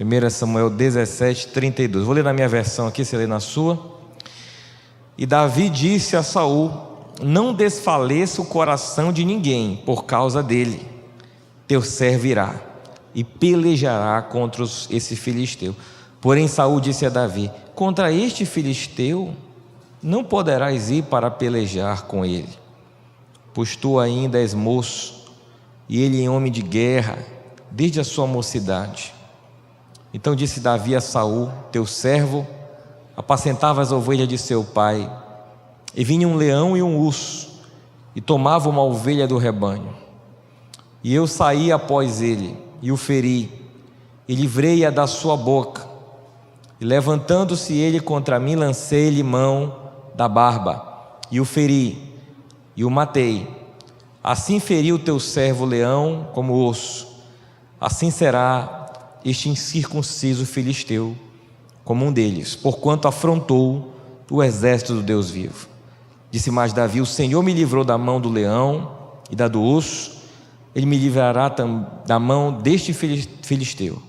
1 Samuel 17, 32. Vou ler na minha versão aqui, você lê na sua. E Davi disse a Saul: não desfaleça o coração de ninguém por causa dele. Teu servo irá e pelejará contra esse filisteu. Porém Saul disse a Davi: contra este filisteu não poderás ir para pelejar com ele, pois tu ainda és moço, e ele é homem de guerra desde a sua mocidade. Então disse Davi a Saul, teu servo: apacentava as ovelhas de seu pai, e vinha um leão e um urso, e tomava uma ovelha do rebanho. E eu saí após ele, e o feri, e livrei-a da sua boca. E levantando-se ele contra mim, lancei-lhe mão da barba, e o feri, e o matei. Assim feriu o teu servo leão como osso, assim será este incircunciso filisteu como um deles, porquanto afrontou o exército do Deus vivo. Disse mais Davi: o Senhor me livrou da mão do leão e da do urso, ele me livrará da mão deste filisteu.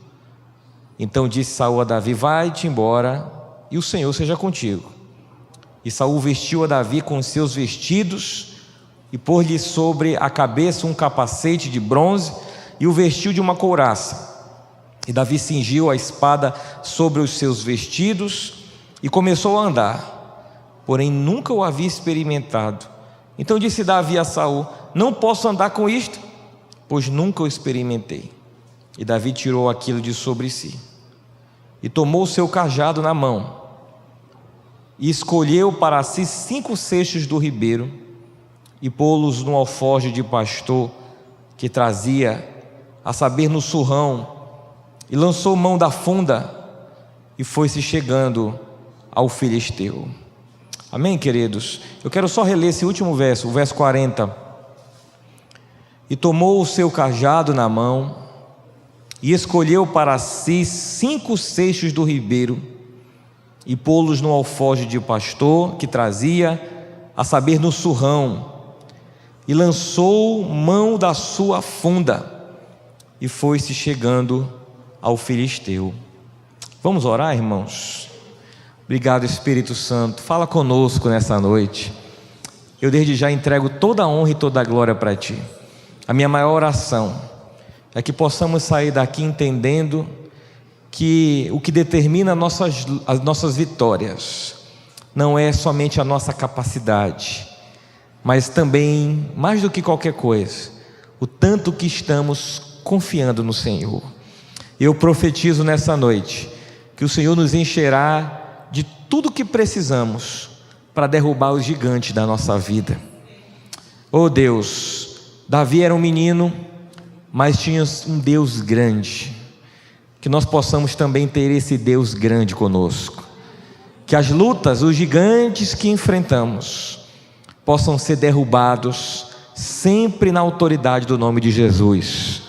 Então disse Saul a Davi: vai-te embora, e o Senhor seja contigo. E Saul vestiu a Davi com os seus vestidos, e pôs-lhe sobre a cabeça um capacete de bronze, e o vestiu de uma couraça. E Davi cingiu a espada sobre os seus vestidos, e começou a andar, porém nunca o havia experimentado. Então disse Davi a Saul: não posso andar com isto, pois nunca o experimentei. E Davi tirou aquilo de sobre si, e tomou o seu cajado na mão, e escolheu para si 5 cestos do ribeiro, e pô-los no alforje de pastor que trazia, a saber, no surrão, e lançou mão da funda, e foi-se chegando ao filisteu. Amém, queridos? Eu quero só reler esse último verso, o verso 40. E tomou o seu cajado na mão, e escolheu para si 5 cestos do ribeiro, e pô-los no alforje de pastor que trazia, a saber, no surrão, e lançou mão da sua funda, e foi-se chegando ao filisteu. Vamos orar, irmãos? Obrigado, Espírito Santo, fala conosco nessa noite. Eu desde já entrego toda a honra e toda a glória para Ti. A minha maior oração é que possamos sair daqui entendendo que o que determina as nossas vitórias não é somente a nossa capacidade, mas também, mais do que qualquer coisa, o tanto que estamos confiando no Senhor. Eu profetizo nessa noite que o Senhor nos encherá de tudo que precisamos para derrubar os gigantes da nossa vida. Oh Deus, Davi era um menino, mas tinha um Deus grande. Que nós possamos também ter esse Deus grande conosco. Que as lutas, os gigantes que enfrentamos, possam ser derrubados sempre na autoridade do nome de Jesus.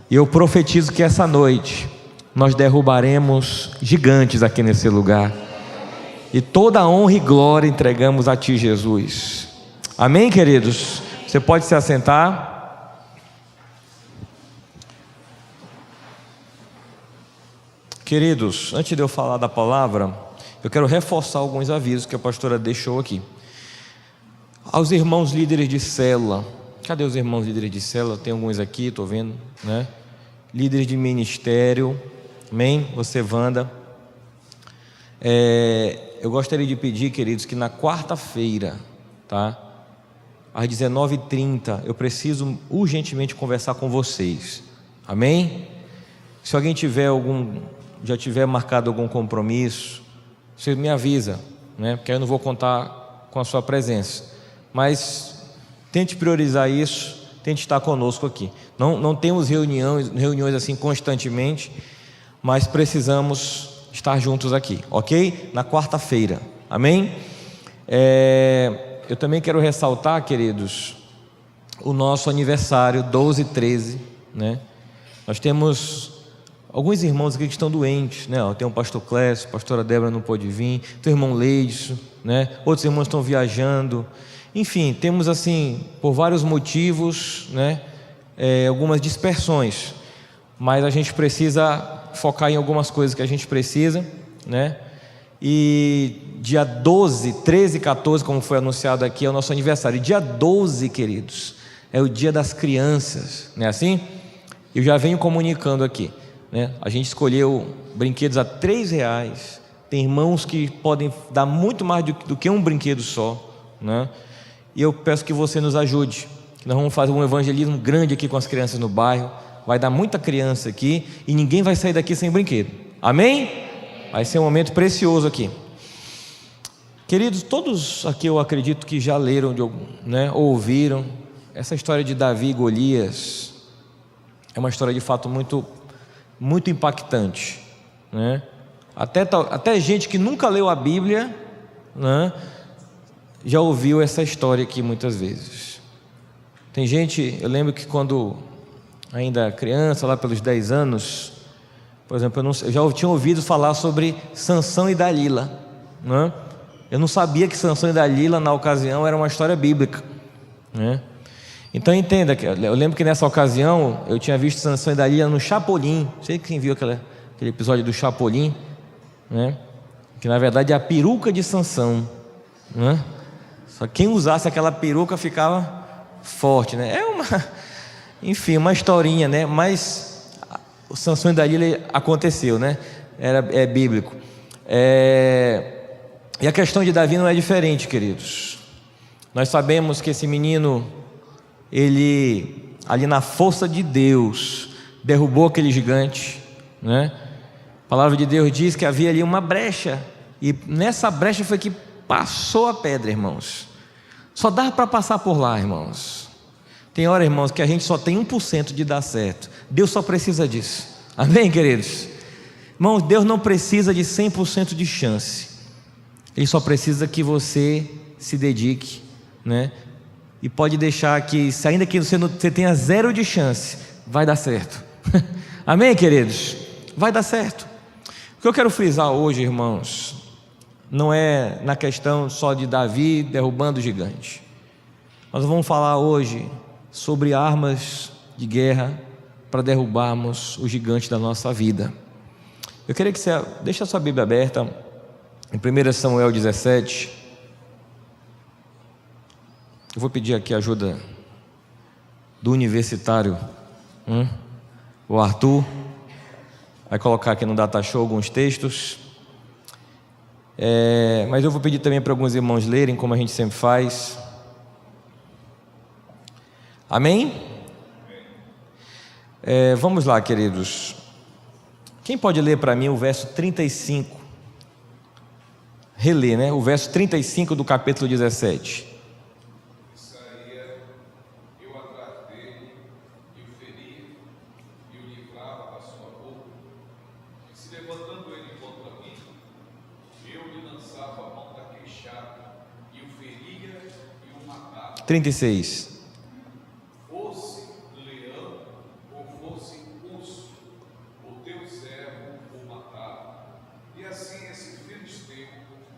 E eu profetizo que essa noite nós derrubaremos gigantes aqui nesse lugar, e toda a honra e glória entregamos a Ti, Jesus. Amém, queridos? Você pode se assentar. Queridos, antes de eu falar da palavra, eu quero reforçar alguns avisos que a pastora deixou aqui. Aos irmãos líderes de célula, cadê os irmãos líderes de célula? Tem alguns aqui, estou vendo, né? Líderes de ministério, amém? Você, Wanda. Eu gostaria de pedir, queridos, que na quarta-feira, tá? Às 19h30, eu preciso urgentemente conversar com vocês, amém? Se alguém já tiver marcado algum compromisso, você me avisa, né? Porque aí eu não vou contar com a sua presença, mas tente priorizar isso, tente estar conosco aqui. Não temos reuniões assim constantemente, mas precisamos estar juntos aqui, ok? Na quarta-feira, amém? Eu também quero ressaltar, queridos, o nosso aniversário 12/13, né? Nós temos alguns irmãos aqui que estão doentes, né? Tem o pastor Clécio, a pastora Débora não pôde vir, tem o irmão Leidson, né? Outros irmãos estão viajando. Enfim, temos assim, por vários motivos, né? Algumas dispersões, mas a gente precisa focar em algumas coisas que a gente precisa, né? E dia 12, 13 e 14, como foi anunciado aqui, é o nosso aniversário. E dia 12, queridos, é o dia das crianças, não é assim? Eu já venho comunicando aqui, né? A gente escolheu brinquedos a R$3. Tem irmãos que podem dar muito mais do que um brinquedo só, né? E eu peço que você nos ajude. Nós vamos fazer um evangelismo grande aqui com as crianças no bairro. Vai dar muita criança aqui e ninguém vai sair daqui sem brinquedo. Amém? Vai ser um momento precioso aqui. Queridos, todos aqui eu acredito que já leram, né, ouviram essa história de Davi e Golias. É uma história de fato muito, muito impactante, né? Até gente que nunca leu a Bíblia, né, já ouviu essa história aqui muitas vezes. Tem gente, eu lembro que quando ainda criança, lá pelos 10 anos, por exemplo, eu já tinha ouvido falar sobre Sansão e Dalila, né? Eu não sabia que Sansão e Dalila na ocasião era uma história bíblica, né? Então entenda, eu lembro que nessa ocasião eu tinha visto Sansão e Dalila no Chapolin. Não sei quem viu aquele episódio do Chapolin, né? Que na verdade é a peruca de Sansão, né? Só quem usasse aquela peruca ficava forte, né? Enfim, uma historinha, né? Mas o Sansão e Dalila aconteceu, né? É bíblico. E a questão de Davi não é diferente, queridos. Nós sabemos que esse menino, ele ali na força de Deus derrubou aquele gigante, né? A palavra de Deus diz que havia ali uma brecha, e nessa brecha foi que passou a pedra, irmãos. Só dá para passar por lá, irmãos. Tem hora, irmãos, que a gente só tem 1% de dar certo. Deus só precisa disso. Amém, queridos? Irmãos, Deus não precisa de 100% de chance. Ele só precisa que você se dedique, né? E pode deixar que, ainda que você tenha 0 de chance, vai dar certo. Amém, queridos? Vai dar certo. O que eu quero frisar hoje, irmãos, não é na questão só de Davi derrubando o gigante. Nós vamos falar hoje sobre armas de guerra para derrubarmos o gigante da nossa vida. Eu queria que você deixe a sua Bíblia aberta em 1 Samuel 17. Eu vou pedir aqui a ajuda do universitário, o Arthur. Vai colocar aqui no Data Show alguns textos. Mas eu vou pedir também para alguns irmãos lerem, como a gente sempre faz. Amém? Vamos lá, queridos. Quem pode ler para mim o verso 35? Reler, né? O verso 35 do capítulo 17. Se levantando ele contra mim, eu lhe lançava a mão da queixada, e o feria e o matava. 36. Fosse leão ou fosse urso, o teu servo o matava. E assim esse filisteu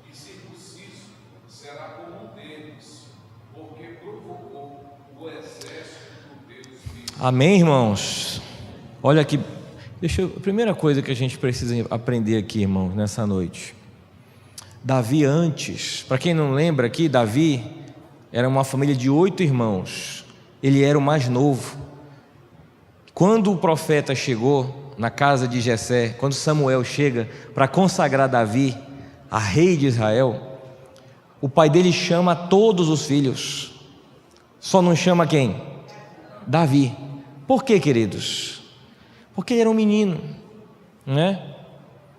incircunciso será como um deles, porque provocou o exército do Deus vivo. Amém, irmãos? Olha aqui. A primeira coisa que a gente precisa aprender aqui, irmãos, nessa noite. Davi antes, para quem não lembra aqui, Davi era uma família de 8 irmãos. Ele era o mais novo. Quando o profeta chegou na casa de Jessé, quando Samuel chega para consagrar Davi a rei de Israel, o pai dele chama todos os filhos. Só não chama quem? Davi. Por quê, queridos? Porque ele era um menino, né?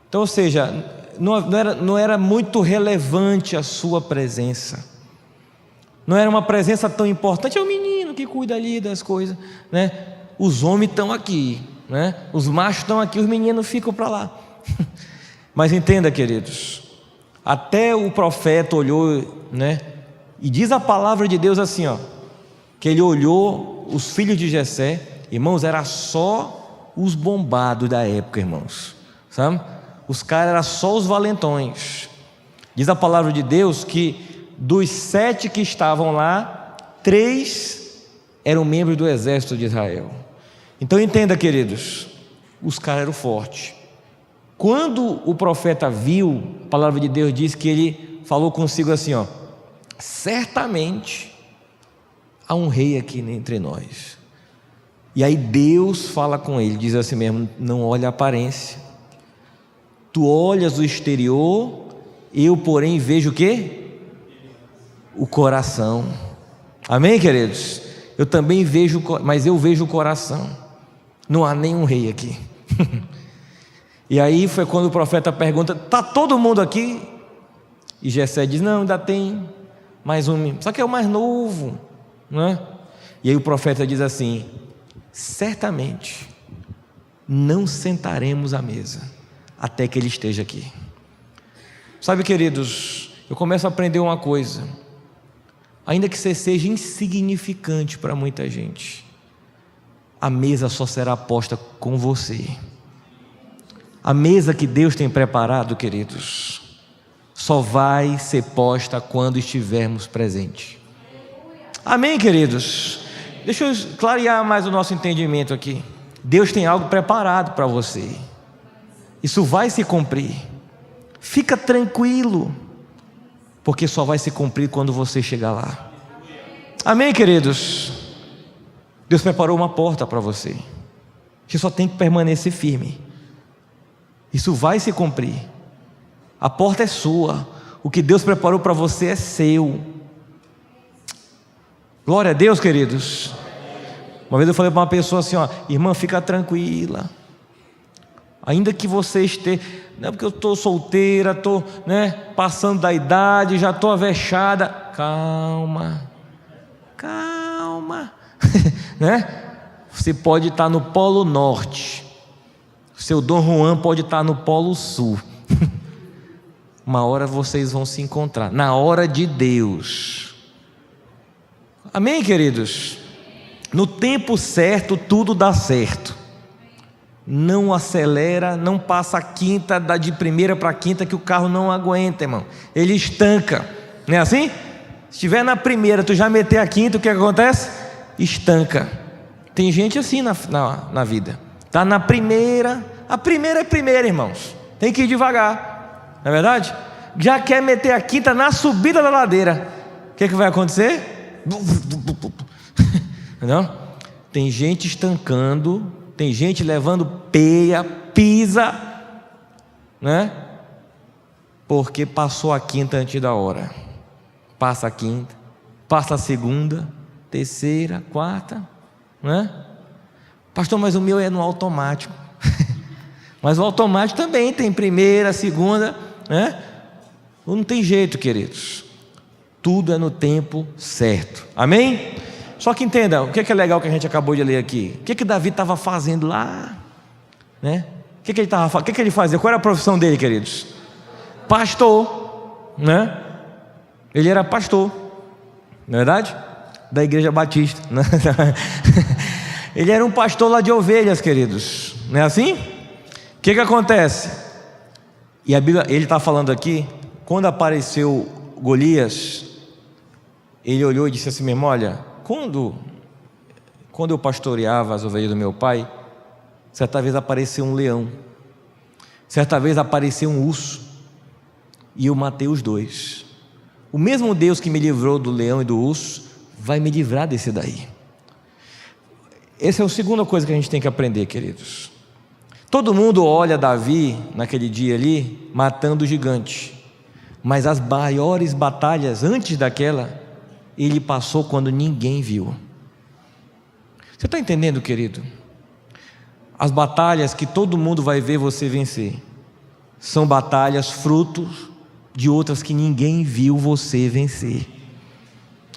Então, ou seja, não era muito relevante a sua presença. Não era uma presença tão importante. É o menino que cuida ali das coisas, né? Os homens estão aqui, né? Os machos estão aqui, os meninos ficam para lá. Mas entenda, queridos, até o profeta olhou, né? E diz a palavra de Deus assim, ó, que ele olhou os filhos de Jessé, irmãos, era só os bombados da época, irmãos, sabe? Os caras eram só os valentões. Diz a palavra de Deus que dos 7 que estavam lá, 3 eram membros do exército de Israel. Então entenda, queridos, os caras eram fortes, Quando o profeta viu, a palavra de Deus diz que ele falou consigo assim, ó: certamente há um rei aqui entre nós. E aí Deus fala com ele, diz assim mesmo: não olha a aparência, tu olhas o exterior, eu porém vejo o quê? O coração. Amém, queridos? Eu também vejo, mas eu vejo o coração. Não há nenhum rei aqui. E aí foi quando o profeta pergunta: está todo mundo aqui? E Jessé diz: não, ainda tem mais um, só que é o mais novo, não é? E aí o profeta diz assim: certamente não sentaremos à mesa até que ele esteja aqui. Sabe, queridos, eu começo a aprender uma coisa: ainda que você seja insignificante para muita gente, a mesa só será posta com você. A mesa que Deus tem preparado, queridos, só vai ser posta quando estivermos presentes. Amém, queridos? Deixa eu clarear mais o nosso entendimento aqui. Deus tem algo preparado para você. Isso vai se cumprir. Fica tranquilo, porque só vai se cumprir quando você chegar lá. Amém, queridos? Deus preparou uma porta para você. Você só tem que permanecer firme. Isso vai se cumprir. A porta é sua. O que Deus preparou para você é seu. Glória a Deus, queridos. Uma vez eu falei para uma pessoa assim, ó: irmã, fica tranquila. Ainda que você esteja, não é porque eu estou solteira, estou, passando da idade, já estou avexada. Calma. Você pode estar no Polo Norte, seu Dom Juan pode estar no Polo Sul. Uma hora vocês vão se encontrar, na hora de Deus. Amém, queridos? No tempo certo tudo dá certo. Não acelera, não passa a quinta, dá de primeira para a quinta, que o carro não aguenta, irmão. Ele estanca, não é assim? Se estiver na primeira, tu já meter a quinta, o que acontece? Estanca. Tem gente assim na vida. Está na primeira, a primeira é primeira, irmãos. Tem que ir devagar, não é verdade? Já quer meter a quinta na subida da ladeira. O que vai acontecer? Não? Tem gente estancando, tem gente levando peia, pisa, né? Porque passou a quinta antes da hora. Passa a quinta, passa a segunda, terceira, quarta, né? Pastor, mas o meu é no automático. Mas o automático também tem primeira, segunda, né? Não tem jeito, queridos. Tudo é no tempo certo. Amém? Só que entenda, o que é legal que a gente acabou de ler aqui? O que Davi estava fazendo lá? Né? O que ele estava fazendo? O que ele fazia? Qual era a profissão dele, queridos? Pastor, né? Ele era pastor, não é verdade? Da Igreja Batista. Né? Ele era um pastor lá de ovelhas, queridos. Não é assim? O que acontece? E a Bíblia, ele está falando aqui, quando apareceu Golias, ele olhou e disse assim mesmo: olha, quando eu pastoreava as ovelhas do meu pai, certa vez apareceu um leão, certa vez apareceu um urso, e eu matei os dois. O mesmo Deus que me livrou do leão e do urso vai me livrar desse daí. Essa é a segunda coisa que a gente tem que aprender, queridos. Todo mundo olha Davi naquele dia ali matando o gigante, mas as maiores batalhas antes daquela ele passou quando ninguém viu. Você está entendendo, querido? As batalhas que todo mundo vai ver você vencer são batalhas frutos de outras que ninguém viu você vencer.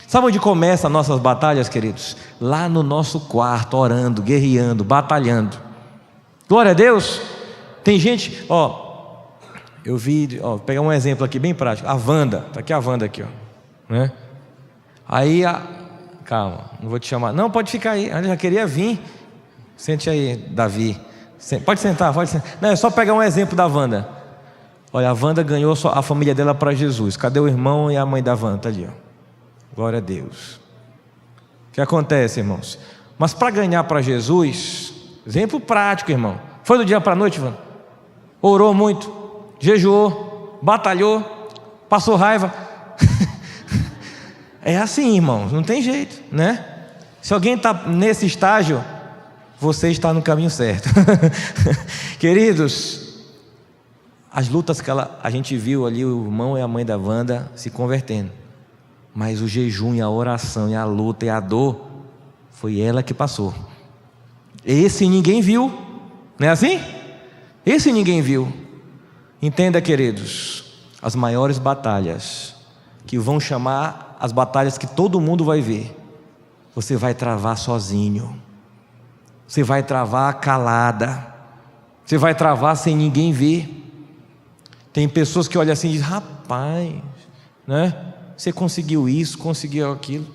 Sabe onde começam as nossas batalhas, queridos? Lá no nosso quarto, orando, guerreando, batalhando. Glória a Deus. Tem gente, eu vi, vou pegar um exemplo aqui bem prático. A Wanda, está aqui a Wanda aqui, né? Aí, calma, não vou te chamar. Não, pode ficar aí, eu já queria vir. Sente aí, Davi. Pode sentar, pode sentar. Não, é só pegar um exemplo da Wanda. Olha, a Wanda ganhou a família dela para Jesus. Cadê o irmão e a mãe da Wanda? Está ali, Glória a Deus. O que acontece, irmãos? Mas para ganhar para Jesus, exemplo prático, irmão. Foi do dia para a noite, Wanda? orou muito, jejuou, batalhou, passou raiva. É assim, irmãos, não tem jeito, né? Se alguém está nesse estágio, você está no caminho certo. Queridos, as lutas que a gente viu ali, o irmão e a mãe da Wanda se convertendo, mas o jejum e a oração e a luta e a dor, foi ela que passou. Esse ninguém viu, não é assim? Esse ninguém viu. Entenda, queridos, as maiores batalhas, que vão chamar as batalhas que todo mundo vai ver, você vai travar sozinho, você vai travar calada, você vai travar sem ninguém ver. Tem pessoas que olham assim e dizem: rapaz, né? Você conseguiu isso, conseguiu aquilo,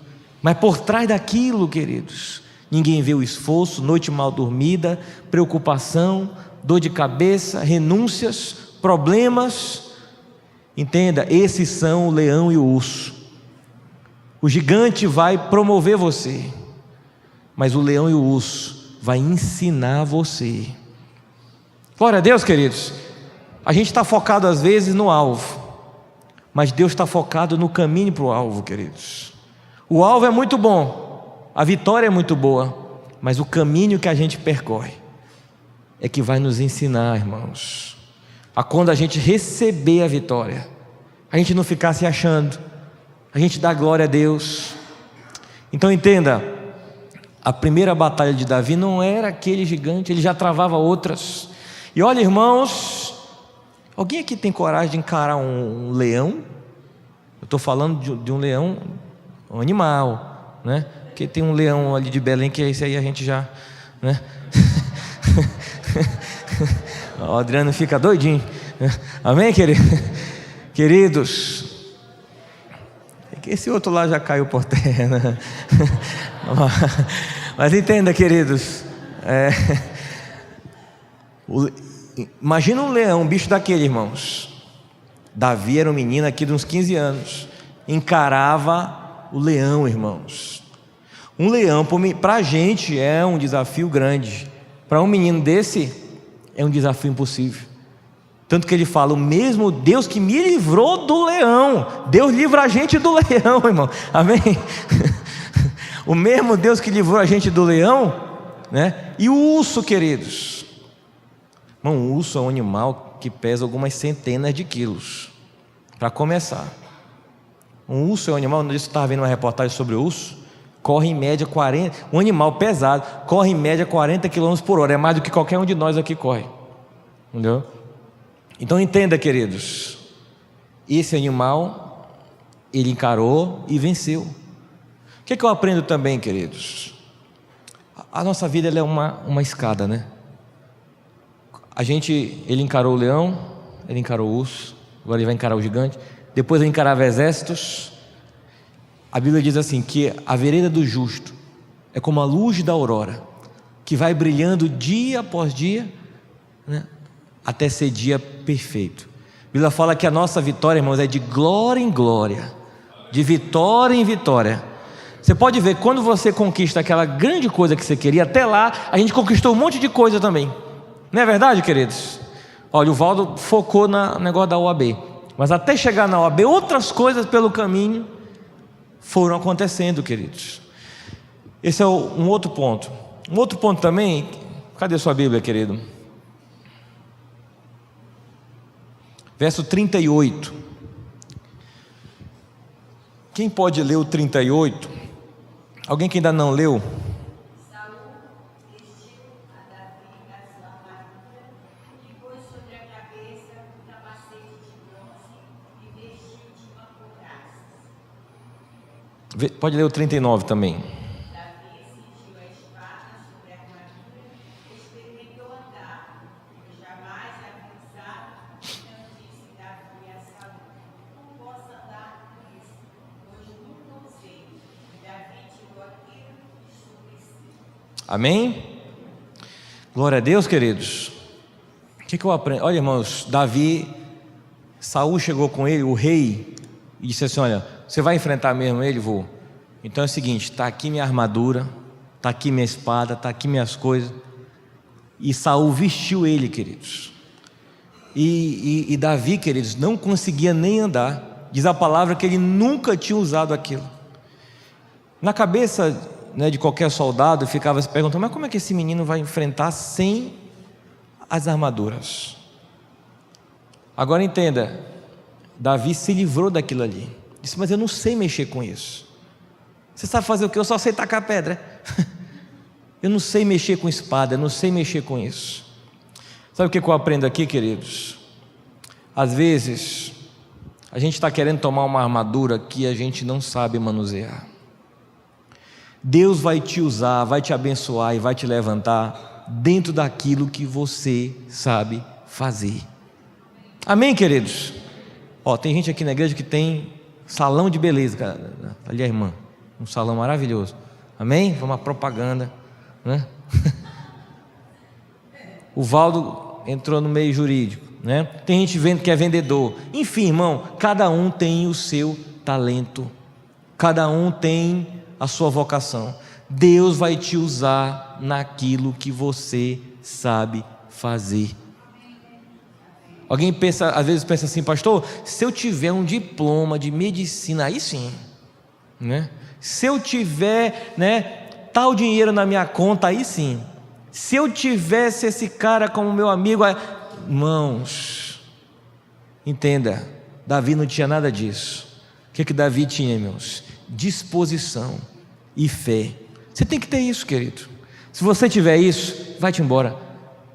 mas por trás daquilo, queridos, ninguém vê o esforço, noite mal dormida, preocupação, dor de cabeça, renúncias, problemas. Entenda, esses são o leão e o urso. O gigante vai promover você, mas o leão e o urso vai ensinar você. Glória a Deus, queridos. A gente está focado às vezes no alvo, mas Deus está focado no caminho para o alvo, queridos. O alvo é muito bom, a vitória é muito boa, mas o caminho que a gente percorre é que vai nos ensinar, irmãos, a quando a gente receber a vitória, a gente não ficar se achando, a gente dá glória a Deus. Então entenda, a primeira batalha de Davi não era aquele gigante, ele já travava outras. E olha, irmãos, alguém aqui tem coragem de encarar um leão? Eu estou falando de um leão, um animal, né? Porque tem um leão ali de Belém, que esse aí a gente já, né? O Adriano fica doidinho. Amém, querido? Queridos, esse outro lá já caiu por terra, né? Mas entenda, queridos, imagina um leão, um bicho daquele, irmãos. Davi era um menino aqui de uns 15 anos, encarava o leão, irmãos. Um leão para a gente é um desafio grande, para um menino desse é um desafio impossível. Tanto que ele fala: o mesmo Deus que me livrou do leão, Deus livra a gente do leão, irmão. Amém? O mesmo Deus que livrou a gente do leão, né? E o urso, queridos, irmão, o urso é um animal que pesa algumas centenas de quilos. Para começar, um urso é um animal, eu estava vendo uma reportagem sobre o urso, corre em média 40, um animal pesado, corre em média 40 km por hora, é mais do que qualquer um de nós aqui corre, entendeu? Então entenda, queridos, esse animal, ele encarou e venceu. O que eu aprendo também, queridos? A nossa vida, ela é uma escada, né? Ele encarou o leão, ele encarou o urso, agora ele vai encarar o gigante, depois ele encarava exércitos. A Bíblia diz assim, que a vereda do justo é como a luz da aurora, que vai brilhando dia após dia, né? Até ser dia perfeito. A Bíblia fala que a nossa vitória, irmãos, é de glória em glória, de vitória em vitória. Você pode ver, quando você conquista aquela grande coisa que você queria, até lá a gente conquistou um monte de coisa também. Não é verdade, queridos? Olha, o Valdo focou no negócio da OAB, mas até chegar na OAB, outras coisas pelo caminho foram acontecendo, queridos. Esse é um outro ponto. Um outro ponto também, cadê sua Bíblia, querido? Verso 38. Quem pode ler o 38? Alguém que ainda não leu? Saul vestiu a Davi a sua armadura e pôs sobre a cabeça um capacete de bronze e vestiu de uma couraça. Pode ler o 39 também. Davi cingiu a espada sobre a armadura e experimentou andar, porque jamais havia usado. Então disse Davi a Saul: não posso andar com isso, pois nunca usei. E Davi tirou aquilo e subvestiu. Amém? Glória a Deus, queridos. O que eu aprendo? Olha, irmãos, Saul chegou com ele, o rei, e disse assim: olha, você vai enfrentar mesmo ele? Vou. Então é o seguinte, está aqui minha armadura, está aqui minha espada, está aqui minhas coisas. E Saul vestiu ele, queridos. E Davi, queridos, não conseguia nem andar. Diz a palavra que ele nunca tinha usado aquilo. Na cabeça, né, de qualquer soldado ficava se perguntando: mas como é que esse menino vai enfrentar sem as armaduras? Agora entenda, Davi se livrou daquilo ali. Disse: mas eu não sei mexer com isso. Você sabe fazer o quê? Eu só sei tacar pedra. Eu não sei mexer com espada, eu não sei mexer com isso. Sabe o que eu aprendo aqui, queridos? Às vezes a gente está querendo tomar uma armadura que a gente não sabe manusear. Deus vai te usar, vai te abençoar e vai te levantar dentro daquilo que você sabe fazer. Amém, queridos? Tem gente aqui na igreja que tem salão de beleza, cara. Ali a irmã, um salão maravilhoso. Amém? Foi uma propaganda, né? O Valdo entrou no meio jurídico, né? Tem gente que é vendedor. Enfim, irmão, cada um tem o seu talento, cada um tem a sua vocação. Deus vai te usar naquilo que você sabe fazer. Alguém pensa, às vezes pensa assim: pastor, se eu tiver um diploma de medicina, aí sim, né? Se eu tiver, né, tal dinheiro na minha conta, aí sim. Se eu tivesse esse cara como meu amigo, aí... Irmãos, entenda, Davi não tinha nada disso. O que Davi tinha, irmãos? Disposição e fé. Você tem que ter isso, querido. Se você tiver isso, vai-te embora.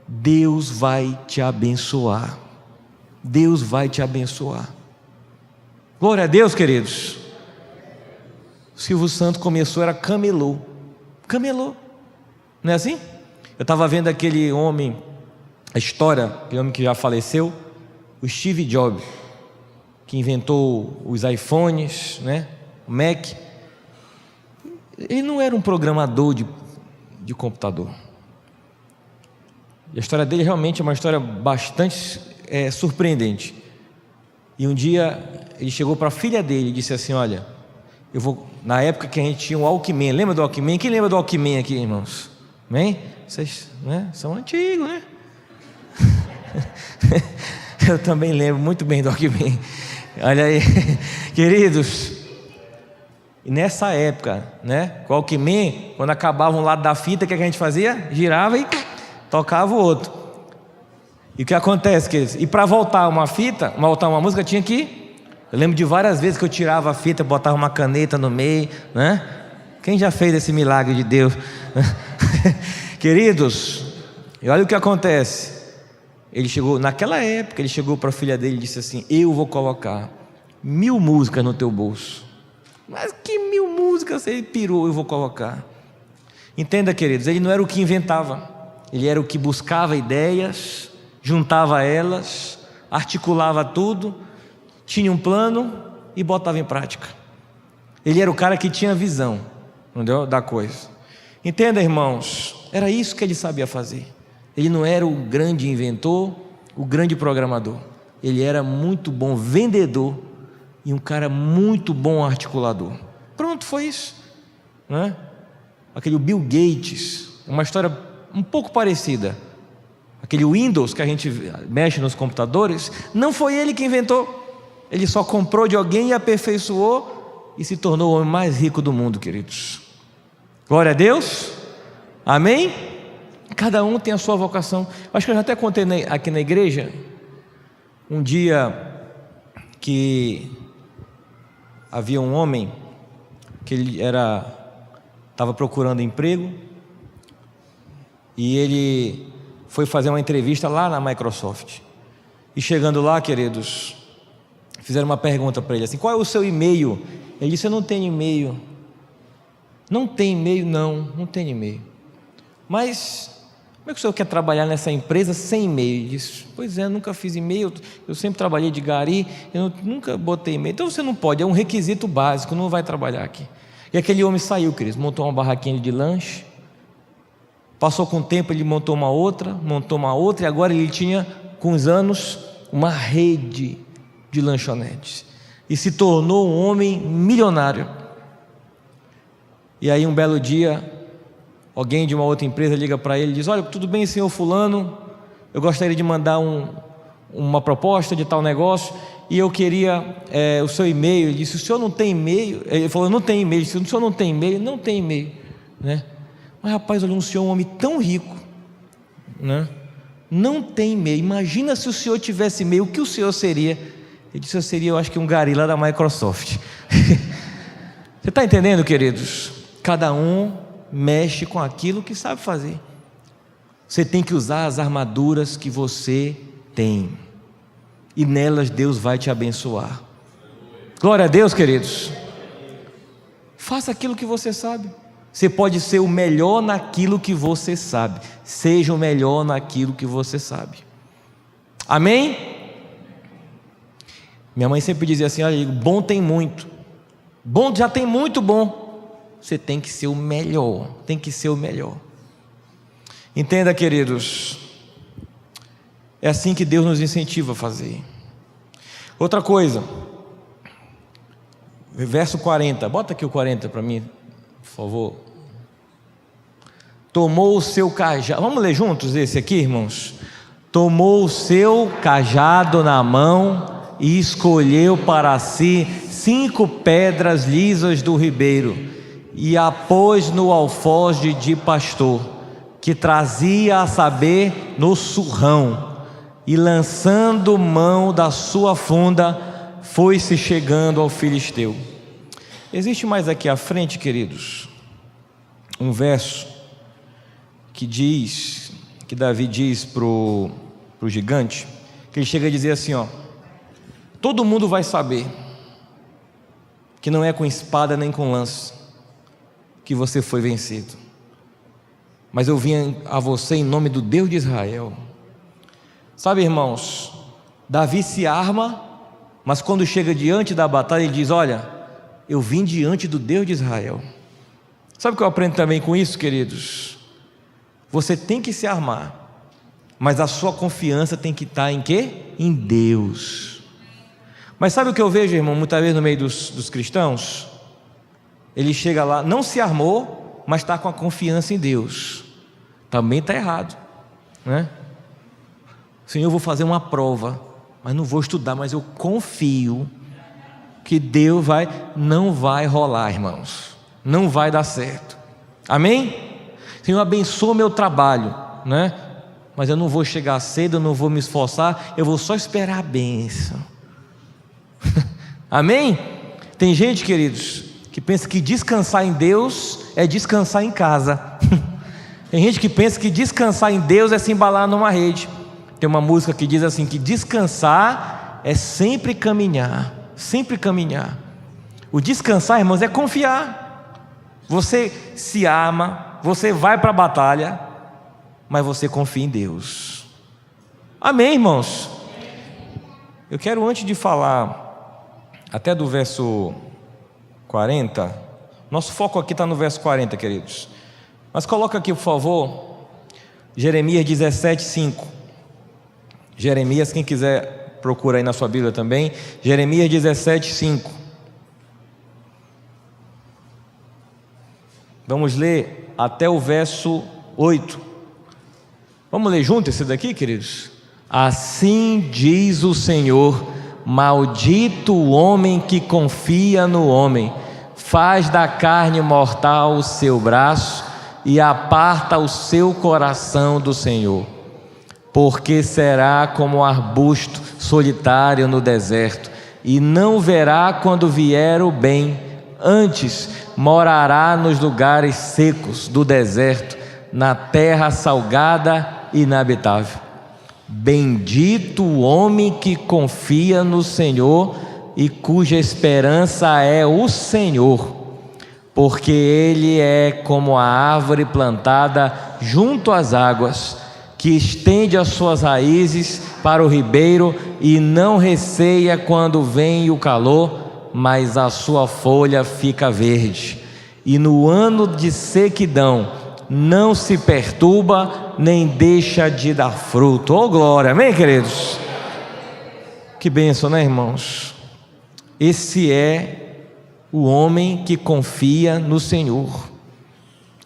Deus vai te abençoar. Deus vai te abençoar. Glória a Deus, queridos. Silvio Santos começou, era camelô. Não é assim? Eu estava vendo aquele homem, a história, aquele homem que já faleceu, o Steve Jobs, que inventou os iPhones, né? O Mac. Ele não era um programador de computador. E a história dele realmente é uma história bastante surpreendente. E um dia ele chegou para a filha dele e disse assim: olha, eu vou... Na época que a gente tinha o Walkman, lembra do Walkman? Quem lembra do Walkman aqui, irmãos? Amém? Vocês, né, são antigos, né? Eu também lembro muito bem do Walkman. Olha aí, queridos. E nessa época, né, com o Walkman, quando acabava um lado da fita, o que a gente fazia? Girava e tocava o outro. E o que acontece, queridos? E para voltar uma fita, voltar uma música, tinha que... Eu lembro de várias vezes que eu tirava a fita, botava uma caneta no meio, né? Quem já fez esse milagre de Deus? Queridos, e olha o que acontece. Ele chegou, naquela época, ele chegou para a filha dele e disse assim: eu vou colocar 1000 músicas no teu bolso. Mas que 1000 músicas? Ele pirou: eu vou colocar. Entenda, queridos, ele não era o que inventava, ele era o que buscava ideias, juntava elas, articulava tudo, tinha um plano e botava em prática. Ele era o cara que tinha visão, entendeu? Da coisa. Entenda, irmãos, era isso que ele sabia fazer. Ele não era o grande inventor, o grande programador. Ele era muito bom vendedor e um cara muito bom articulador. Pronto, foi isso, né? Aquele Bill Gates, uma história um pouco parecida. Aquele Windows que a gente mexe nos computadores, não foi ele que inventou. Ele só comprou de alguém e aperfeiçoou e se tornou o homem mais rico do mundo, queridos. Glória a Deus. Amém? Cada um tem a sua vocação. Acho que eu já até contei aqui na igreja um dia que havia um homem que ele estava procurando emprego e ele foi fazer uma entrevista lá na Microsoft. E chegando lá, queridos, fizeram uma pergunta para ele assim: qual é o seu e-mail? Ele disse: eu não tenho e-mail. Não tem e-mail? Não tenho e-mail. Mas como é que o senhor quer trabalhar nessa empresa sem e-mail? Ele disse: pois é, nunca fiz e-mail, eu sempre trabalhei de gari, eu nunca botei e-mail. Então você não pode, é um requisito básico, não vai trabalhar aqui. E aquele homem saiu, queridos, montou uma barraquinha de lanche. Passou com o tempo, ele montou uma outra, e agora ele tinha, com os anos, uma rede de lanchonetes. E se tornou um homem milionário. E aí um belo dia, alguém de uma outra empresa liga para ele e diz: olha, tudo bem, senhor fulano, eu gostaria de mandar uma proposta de tal negócio e eu queria o seu e-mail. Ele disse: o senhor não tem e-mail? Ele falou: não tem e-mail. Eu disse: o senhor não tem e-mail? Não tem e-mail, né? Mas rapaz, olha, um senhor, um homem tão rico, né? Não tem e-mail. Imagina se o senhor tivesse e-mail, o que o senhor seria? Ele disse: eu seria, eu acho que um gorila da Microsoft. Você está entendendo, queridos? Cada um mexe com aquilo que sabe fazer. Você tem que usar as armaduras que você tem, e nelas Deus vai te abençoar. Glória a Deus, queridos. Faça aquilo que você sabe. Você pode ser o melhor naquilo que você sabe. Seja o melhor naquilo que você sabe. Amém? Minha mãe sempre dizia assim: olha, bom tem muito, bom já tem muito bom. Você tem que ser o melhor, tem que ser o melhor. Entenda, queridos, é assim que Deus nos incentiva a fazer. Outra coisa, verso 40, bota aqui o 40 para mim, por favor. Tomou o seu cajado, vamos ler juntos esse aqui, irmãos? Tomou o seu cajado na mão e escolheu para si 5 pedras lisas do ribeiro e a pôs no alforje de pastor, que trazia a saber no surrão, e lançando mão da sua funda, foi-se chegando ao filisteu. Existe mais aqui à frente, queridos, um verso que diz, que Davi diz para o gigante, que ele chega a dizer assim, ó: todo mundo vai saber que não é com espada nem com lança que você foi vencido, mas eu vim a você em nome do Deus de Israel. Sabe, irmãos, Davi se arma, mas quando chega diante da batalha ele diz: olha, eu vim diante do Deus de Israel. Sabe o que eu aprendo também com isso, queridos? Você tem que se armar, mas a sua confiança tem que estar em quê? Em Deus. Mas sabe o que eu vejo, irmão, muitas vezes no meio dos cristãos? Ele chega lá, não se armou, mas está com a confiança em Deus. Também está errado, né? Senhor, eu vou fazer uma prova, mas não vou estudar, mas eu confio que Deus não vai rolar, irmãos, não vai dar certo. Amém? Senhor, abençoa o meu trabalho, né? Mas eu não vou chegar cedo, eu não vou me esforçar, eu vou só esperar a bênção. Amém? Tem gente, queridos, que pensa que descansar em Deus é descansar em casa. Tem gente que pensa que descansar em Deus é se embalar numa rede. Tem uma música que diz assim, que descansar é sempre caminhar, sempre caminhar. O descansar, irmãos, é confiar. Você se arma, você vai para a batalha, mas você confia em Deus. Amém, irmãos? Eu quero, antes de falar até do verso 40, nosso foco aqui está no verso 40, queridos, mas coloca aqui, por favor, Jeremias 17:5. Jeremias, quem quiser procura aí na sua Bíblia também, Jeremias 17:5. Vamos ler até o verso 8. Vamos ler junto esse daqui, queridos? Assim diz o Senhor: maldito o homem que confia no homem, faz da carne mortal o seu braço e aparta o seu coração do Senhor. Porque será como arbusto solitário no deserto, e não verá quando vier o bem, antes morará nos lugares secos do deserto, na terra salgada e inabitável. Bendito o homem que confia no Senhor e cuja esperança é o Senhor, porque ele é como a árvore plantada junto às águas, que estende as suas raízes para o ribeiro e não receia quando vem o calor, mas a sua folha fica verde, e no ano de sequidão não se perturba, nem deixa de dar fruto. Oh glória, amém, queridos? Que bênção, né, irmãos? Esse é o homem que confia no Senhor.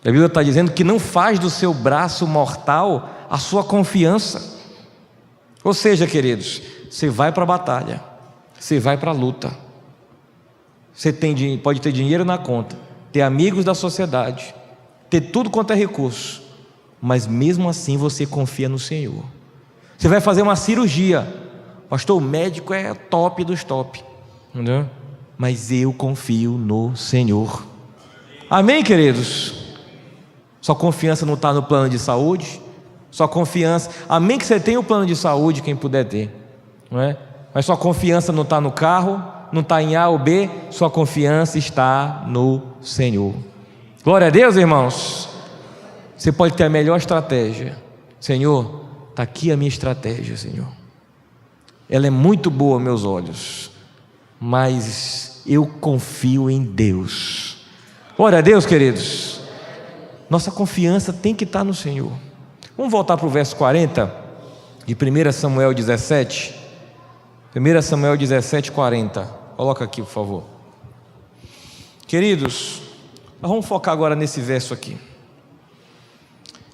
A Bíblia está dizendo que não faz do seu braço mortal a sua confiança. Ou seja, queridos, você vai para a batalha, você vai para a luta, você pode ter dinheiro na conta, ter amigos da sociedade, ter tudo quanto é recurso, mas mesmo assim você confia no Senhor. Você vai fazer uma cirurgia, pastor, o médico é top dos top, entendeu? Mas eu confio no Senhor. Amém, queridos? Sua confiança não está no plano de saúde, sua confiança, amém que você tem o plano de saúde, quem puder ter, não é? Mas sua confiança não está no carro, não está em A ou B, sua confiança está no Senhor. Glória a Deus, irmãos. Você pode ter a melhor estratégia. Senhor, está aqui a minha estratégia, Senhor. Ela é muito boa aos meus olhos, mas eu confio em Deus. Glória a Deus, queridos. Nossa confiança tem que estar no Senhor. Vamos voltar para o verso 40 de 1 Samuel 17. 1 Samuel 17, 40. Coloca aqui, por favor. Queridos, nós vamos focar agora nesse verso aqui.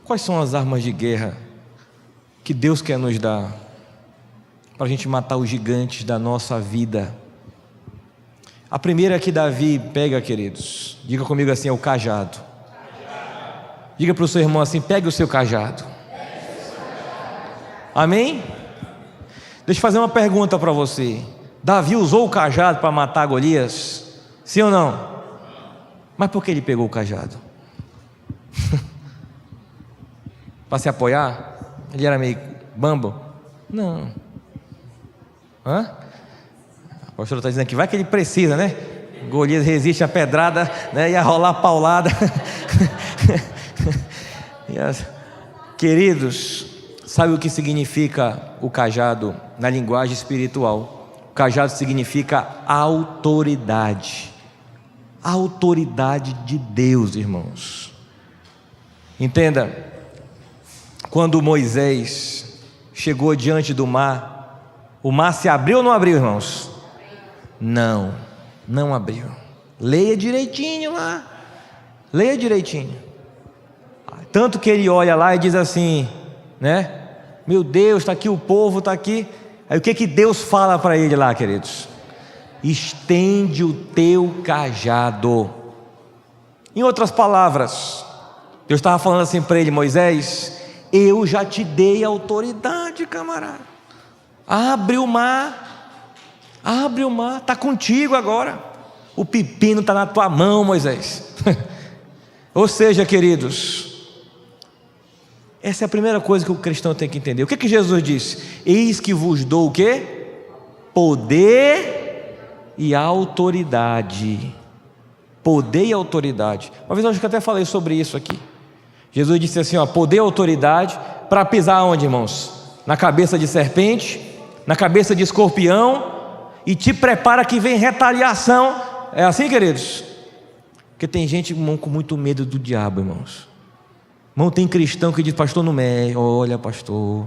Quais são as armas de guerra que Deus quer nos dar para a gente matar os gigantes da nossa vida? A primeira que Davi pega, queridos, diga comigo assim, é o cajado. Diga para o seu irmão assim, pegue o seu cajado. Amém? Deixa eu fazer uma pergunta para você. Davi usou o cajado para matar Golias? Sim ou não? Mas por que ele pegou o cajado? Para se apoiar? Ele era meio bambo? Não. Hã? O pastor está dizendo que vai que ele precisa, né? Golias resiste à pedrada, né? Ia rolar paulada. Queridos, sabe o que significa o cajado na linguagem espiritual? O cajado significa autoridade. A autoridade de Deus, irmãos. Entenda, quando Moisés chegou diante do mar, o mar se abriu ou não abriu, irmãos? Não, não abriu. Leia direitinho lá, leia direitinho. Tanto que ele olha lá e diz assim, né? Meu Deus, está aqui o povo, está aqui. Aí o que Deus fala para ele lá, queridos? Estende o teu cajado. Em outras palavras, Deus estava falando assim para ele, Moisés, eu já te dei autoridade, camarada. Abre o mar, está contigo agora. O pepino está na tua mão, Moisés. Ou seja, queridos, essa é a primeira coisa que o cristão tem que entender. O que Jesus disse? Eis que vos dou o quê? Poder e autoridade. Poder e autoridade. Uma vez eu acho que até falei sobre isso aqui. Jesus disse assim, ó, poder e autoridade para pisar onde, irmãos? Na cabeça de serpente, na cabeça de escorpião, e te prepara que vem retaliação. É assim, queridos? Porque tem gente, irmão, com muito medo do diabo, irmãos. Irmão, tem cristão que diz, pastor, não mexe. Olha, pastor,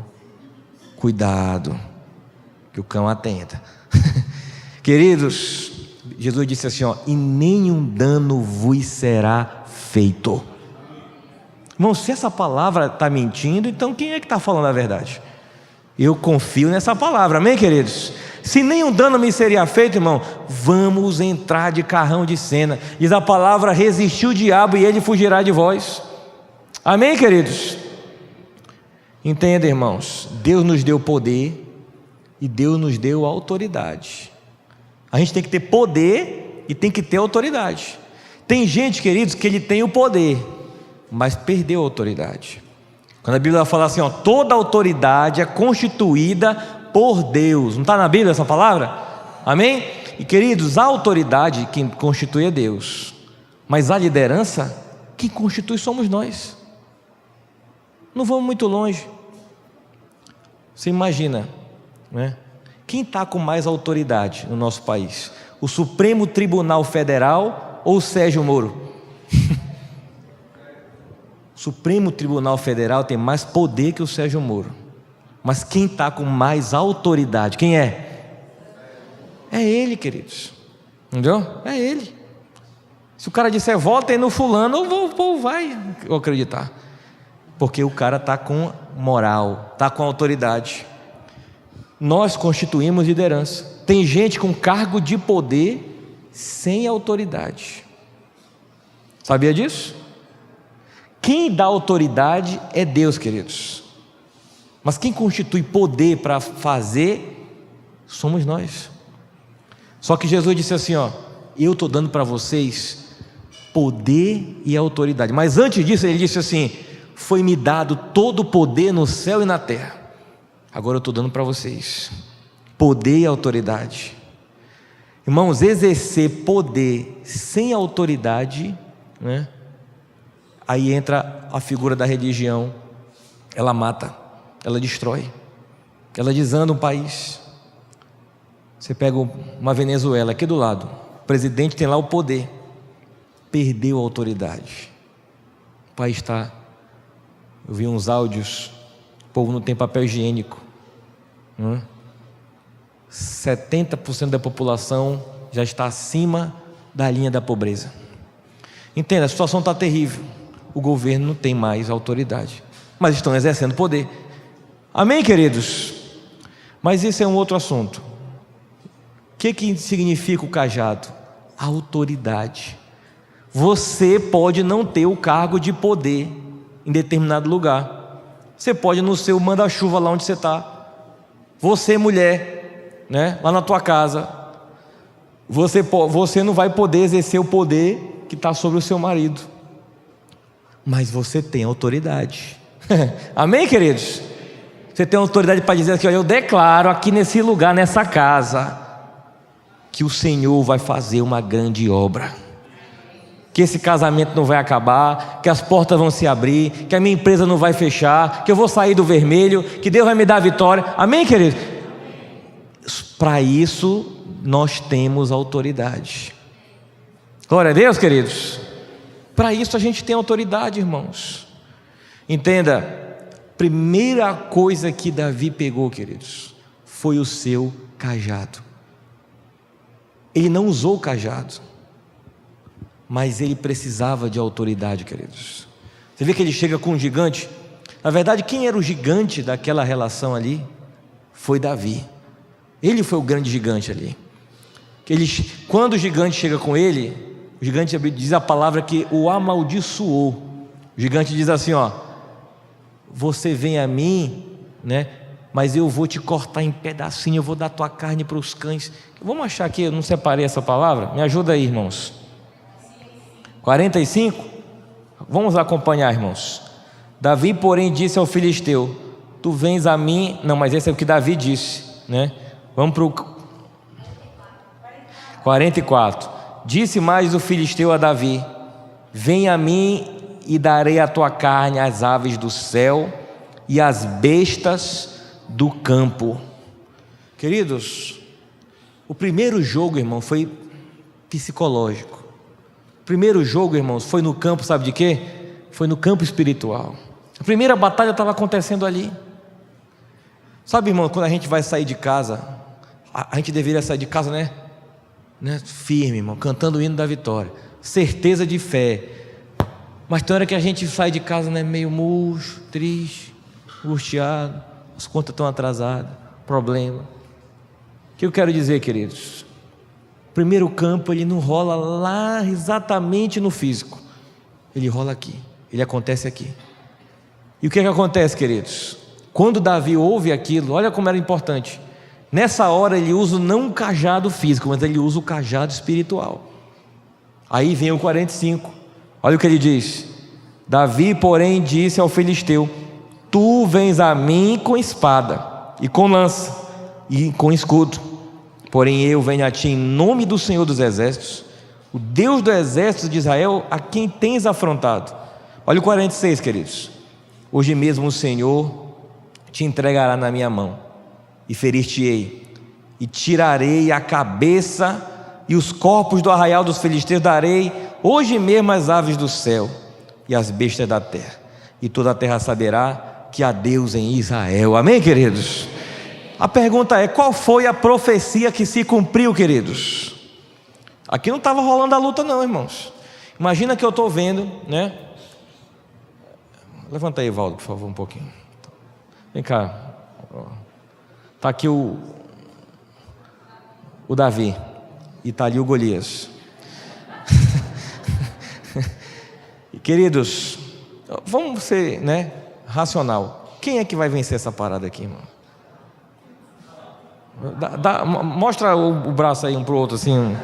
cuidado, que o cão atenta. Queridos, Jesus disse assim, ó, e nenhum dano vos será feito. Irmão, se essa palavra está mentindo, então quem é que está falando a verdade? Eu confio nessa palavra, amém, queridos? Se nenhum dano me seria feito, irmão, vamos entrar de carrão de cena. Diz a palavra, resistiu o diabo e ele fugirá de vós. Amém, queridos? Entenda, irmãos, Deus nos deu poder e Deus nos deu autoridade. A gente tem que ter poder e tem que ter autoridade. Tem gente, queridos, que ele tem o poder, mas perdeu a autoridade. Quando a Bíblia fala assim, ó, toda autoridade é constituída por Deus. Não está na Bíblia essa palavra? Amém? E queridos, a autoridade quem constitui é Deus, mas a liderança quem constitui somos nós. Não vamos muito longe. Você imagina, né? Quem está com mais autoridade no nosso país? O Supremo Tribunal Federal ou o Sérgio Moro? O Supremo Tribunal Federal tem mais poder que o Sérgio Moro. Mas quem está com mais autoridade? Quem é? É ele, queridos. Entendeu? É ele. Se o cara disser votem no fulano, o povo vai acreditar. Porque o cara está com moral, está com autoridade. nós constituímos liderança. Tem gente com cargo de poder sem autoridade. Sabia disso? Quem dá autoridade é Deus, queridos. Mas quem constitui poder para fazer somos nós. Só que Jesus disse assim, ó: eu estou dando para vocês poder e autoridade. Mas antes disso ele disse assim: foi-me dado todo o poder no céu e na terra. Agora eu estou dando para vocês poder e autoridade. Irmãos, exercer poder sem autoridade, né? Aí entra a figura da religião. Ela mata, ela destrói, ela desanda um país. Você pega uma Venezuela aqui do lado, o presidente tem lá o poder, perdeu a autoridade, o país está... Eu vi uns áudios, o povo não tem papel higiênico, 70% da população já está acima da linha da pobreza. Entenda, a situação está terrível. O governo não tem mais autoridade, mas estão exercendo poder. Amém, queridos? Mas isso é um outro assunto. O que significa o cajado? Autoridade. Você pode não ter o cargo de poder em determinado lugar. Você pode não ser o manda-chuva lá onde você está. Você, mulher, né, lá na tua casa, você não vai poder exercer o poder que está sobre o seu marido, mas você tem autoridade. Amém, queridos? Você tem autoridade para dizer assim: olha, eu declaro aqui nesse lugar, nessa casa, que o Senhor vai fazer uma grande obra, que esse casamento não vai acabar, que as portas vão se abrir, que a minha empresa não vai fechar, que eu vou sair do vermelho, que Deus vai me dar a vitória. Amém, queridos? Para isso nós temos autoridade. Glória a Deus, queridos. Para isso a gente tem autoridade, irmãos. Entenda, primeira coisa que Davi pegou, queridos, foi o seu cajado. Ele não usou o cajado, mas ele precisava de autoridade, queridos. Você vê que ele chega com um gigante. Na verdade, quem era o gigante daquela relação ali foi Davi. Ele foi o grande gigante ali. Quando o gigante chega com ele, o gigante diz a palavra que o amaldiçoou. O gigante diz assim, ó: você vem a mim, né? Mas eu vou te cortar em pedacinho, eu vou dar tua carne para os cães. Vamos achar aqui, eu não separei essa palavra? Me ajuda aí, irmãos. 45? Vamos acompanhar, irmãos. Davi, porém, disse ao filisteu: tu vens a mim. Não, mas esse é o que Davi disse, né? Vamos para o 44. Disse mais o filisteu a Davi: vem a mim e darei a tua carne às aves do céu e às bestas do campo. Queridos, o primeiro jogo, irmão, foi psicológico. O primeiro jogo, irmãos, foi no campo, sabe de quê? Foi no campo espiritual. A primeira batalha estava acontecendo ali. Sabe, irmão, quando a gente vai sair de casa, a gente deveria sair de casa, né? Firme, irmão, cantando o hino da vitória, certeza de fé. Mas tem hora que a gente sai de casa, né, meio murcho, triste, angustiado, as contas estão atrasadas, problema. O que eu quero dizer, queridos? O primeiro campo, ele não rola lá exatamente no físico, ele rola aqui, ele acontece aqui. E o que acontece, queridos? Quando Davi ouve aquilo, olha como era importante. Nessa hora ele usa não o cajado físico, mas ele usa o cajado espiritual. Aí vem o 45. Olha o que ele diz: Davi, porém, disse ao filisteu: tu vens a mim com espada e com lança e com escudo, porém eu venho a ti em nome do Senhor dos exércitos, o Deus do exército de Israel, a quem tens afrontado. Olha o 46, queridos: hoje mesmo o Senhor te entregará na minha mão, e ferir-te-ei, e tirarei a cabeça e os corpos do arraial dos filisteus, darei hoje mesmo às aves do céu e às bestas da terra, e toda a terra saberá que há Deus em Israel. Amém, queridos? A pergunta é: qual foi a profecia que se cumpriu, queridos? Aqui não estava rolando a luta não, irmãos. Imagina que eu estou vendo, né? Levanta aí, Valdo, por favor, um pouquinho. Vem cá. Está aqui o Davi e está ali o Golias. Queridos, vamos ser, né, racional. Quem é que vai vencer essa parada aqui, irmão? Mostra o braço aí um pro outro assim.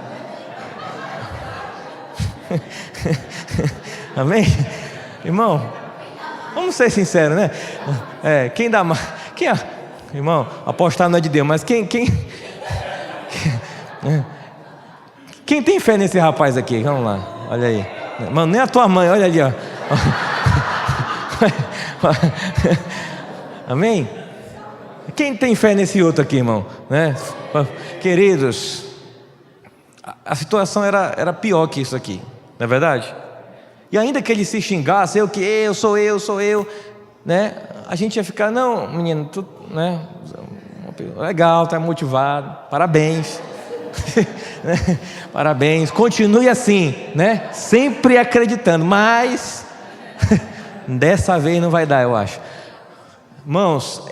Amém? Irmão, vamos ser sinceros, né? Quem dá mais? Irmão, apostar não é de Deus, mas quem tem fé nesse rapaz aqui? Vamos lá, olha aí. Mano, nem a tua mãe, olha ali, ó. Amém? Quem tem fé nesse outro aqui, irmão? Né? Queridos, a situação era pior que isso aqui, não é verdade? E ainda que ele se xingasse, eu sou eu, né? A gente ia ficar, não, menino, tu, né? Legal, tá motivado, parabéns. Parabéns, continue assim, né? Sempre acreditando, mas dessa vez não vai dar, eu acho. Irmãos,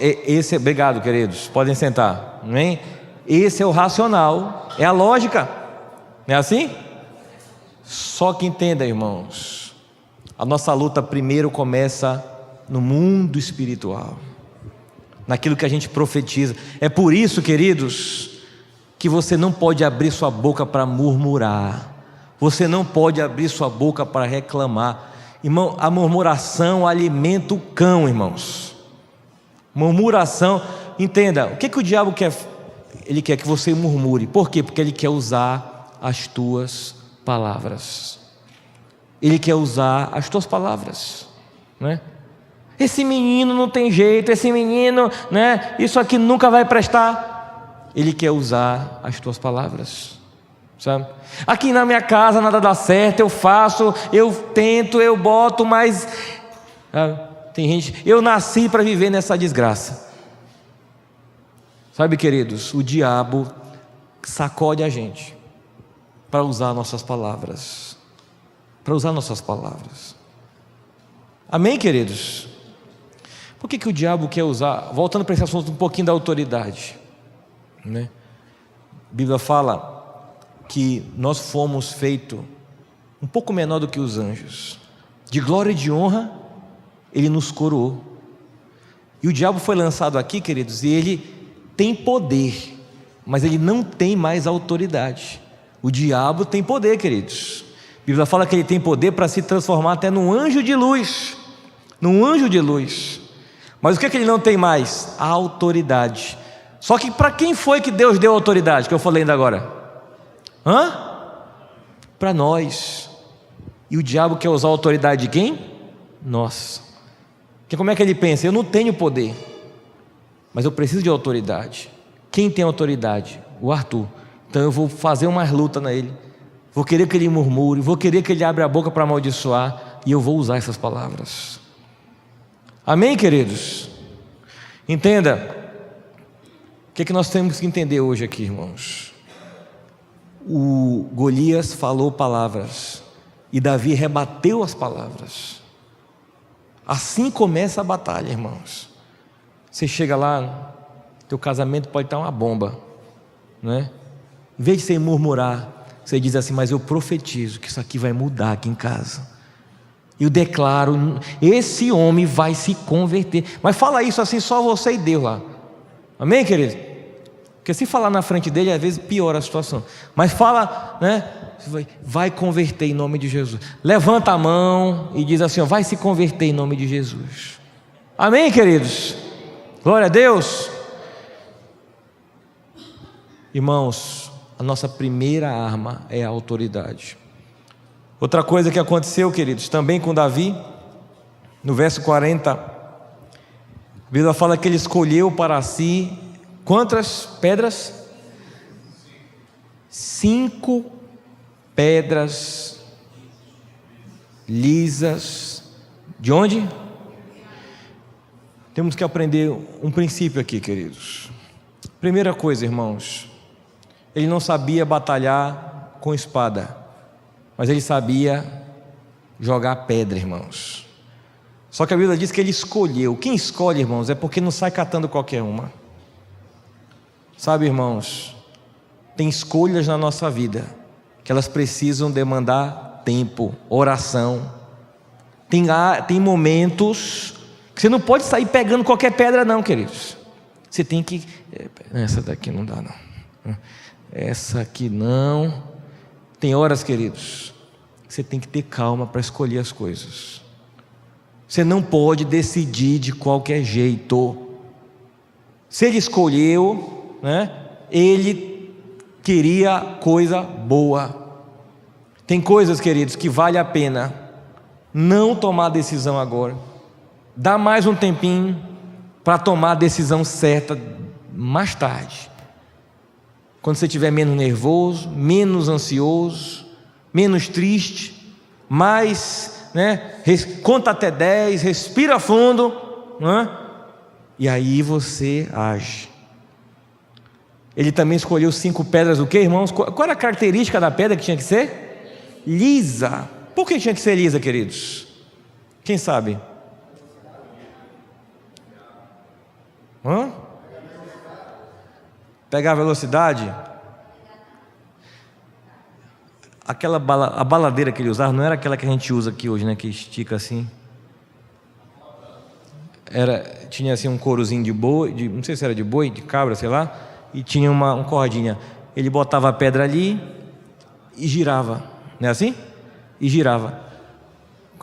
obrigado, queridos, podem sentar, amém? Esse é o racional, é a lógica, não é assim? Só que entenda, irmãos, a nossa luta primeiro começa no mundo espiritual, naquilo que a gente profetiza. É por isso, queridos, que você não pode abrir sua boca para murmurar, você não pode abrir sua boca para reclamar, irmão. A murmuração alimenta o cão, irmãos. Murmuração, entenda, o que o diabo quer? Ele quer que você murmure. Por quê? Porque ele quer usar as tuas palavras. Ele quer usar as tuas palavras, né? Esse menino não tem jeito, esse menino, né? Isso aqui nunca vai prestar. Ele quer usar as tuas palavras, sabe? Aqui na minha casa nada dá certo, eu faço, eu tento, eu boto, mas tem gente, eu nasci para viver nessa desgraça. Sabe, queridos, o diabo sacode a gente para usar nossas palavras, Amém, queridos? Por que o diabo quer usar? Voltando para esse assunto um pouquinho da autoridade, né? A Bíblia fala que nós fomos feitos um pouco menor do que os anjos, de glória e de honra ele nos coroou. E o diabo foi lançado aqui, queridos, e ele tem poder, mas ele não tem mais autoridade. O diabo tem poder, queridos. A Bíblia fala que ele tem poder para se transformar até num anjo de luz, mas o que ele não tem mais? A autoridade. Só que para quem foi que Deus deu autoridade, que eu falei ainda agora? Para nós. E o diabo quer usar a autoridade de quem? Nós. Porque como é que ele pensa? Eu não tenho poder, mas eu preciso de autoridade. Quem tem autoridade? O Arthur. Então eu vou fazer uma luta nele, vou querer que ele murmure, vou querer que ele abra a boca para amaldiçoar, e eu vou usar essas palavras. Amém, queridos? Entenda. O que nós temos que entender hoje aqui, irmãos? O Golias falou palavras e Davi rebateu as palavras. Assim começa a batalha, irmãos. Você chega lá, teu casamento pode estar uma bomba, né? Em vez de você murmurar, você diz assim: mas eu profetizo que isso aqui vai mudar aqui em casa. Eu declaro, esse homem vai se converter. Mas fala isso assim, só você e Deus lá. Amém, querido? Porque se falar na frente dele, às vezes piora a situação. Mas fala, né? Vai converter em nome de Jesus. Levanta a mão e diz assim: ó, vai se converter em nome de Jesus. Amém, queridos? Glória a Deus. Irmãos, a nossa primeira arma é a autoridade. Outra coisa que aconteceu, queridos, também com Davi, no verso 40, a Bíblia fala que ele escolheu para si quantas pedras? 5 pedras lisas. De onde? Temos que aprender um princípio aqui, queridos. Primeira coisa, irmãos, ele não sabia batalhar com espada, mas ele sabia jogar pedra, irmãos. Só que a Bíblia diz que ele escolheu. Quem escolhe, irmãos, é porque não sai catando qualquer uma. Sabe, irmãos, tem escolhas na nossa vida que elas precisam demandar tempo, oração. Tem momentos que você não pode sair pegando qualquer pedra não, queridos. Você tem que... essa daqui não dá não, essa aqui não. Tem horas, queridos, você tem que ter calma para escolher as coisas. Você não pode decidir de qualquer jeito. Se ele escolheu, né, ele queria coisa boa. Tem coisas, queridos, que vale a pena não tomar a decisão agora. Dá mais um tempinho para tomar a decisão certa mais tarde. Quando você estiver menos nervoso, menos ansioso, menos triste, mais, né, conta até 10, respira fundo, né, e aí você age. Ele também escolheu 5 pedras, o que, irmãos? Qual era a característica da pedra que tinha que ser? Lisa. Por que tinha que ser lisa, queridos? Quem sabe? Pegar a velocidade. A baladeira que ele usava não era aquela que a gente usa aqui hoje, né? Que estica assim. Tinha assim um courozinho de boi, não sei se era de boi, de cabra, sei lá. E tinha uma cordinha. Ele botava a pedra ali e girava, não é assim? E girava.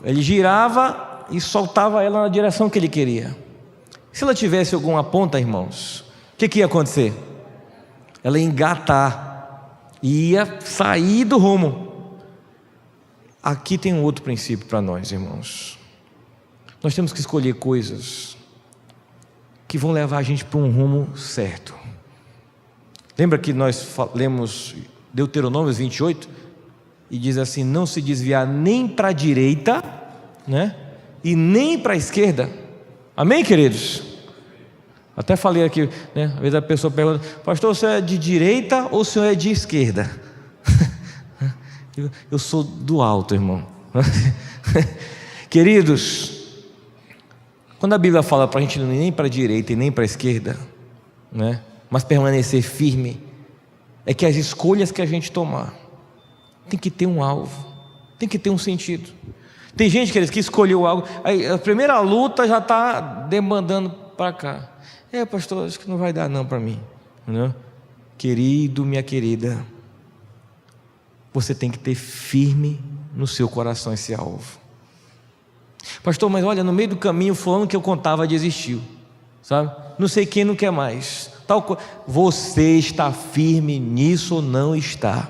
Ele girava e soltava ela na direção que ele queria. Se ela tivesse alguma ponta, irmãos, o que ia acontecer? Ela ia engatar, ia sair do rumo. Aqui tem um outro princípio para nós, irmãos. Nós temos que escolher coisas que vão levar a gente para um rumo certo. Lembra que nós lemos Deuteronômio 28 e diz assim: não se desviar nem para a direita, né, e nem para a esquerda. Amém, queridos? Até falei aqui, né, às vezes a pessoa pergunta: pastor, o senhor é de direita ou o senhor é de esquerda? Eu sou do alto, irmão. Queridos, quando a Bíblia fala para a gente não ir nem para a direita e nem para a esquerda, né, mas permanecer firme, é que as escolhas que a gente tomar tem que ter um alvo, tem que ter um sentido. Tem gente, queridos, que escolheu algo, aí a primeira luta já está demandando para cá. Pastor, acho que não vai dar não para mim, né? Querido, minha querida, você tem que ter firme no seu coração esse alvo. Pastor, mas olha, no meio do caminho fulano que eu contava desistiu, sabe? Não sei quem não quer mais. Você está firme nisso ou não está?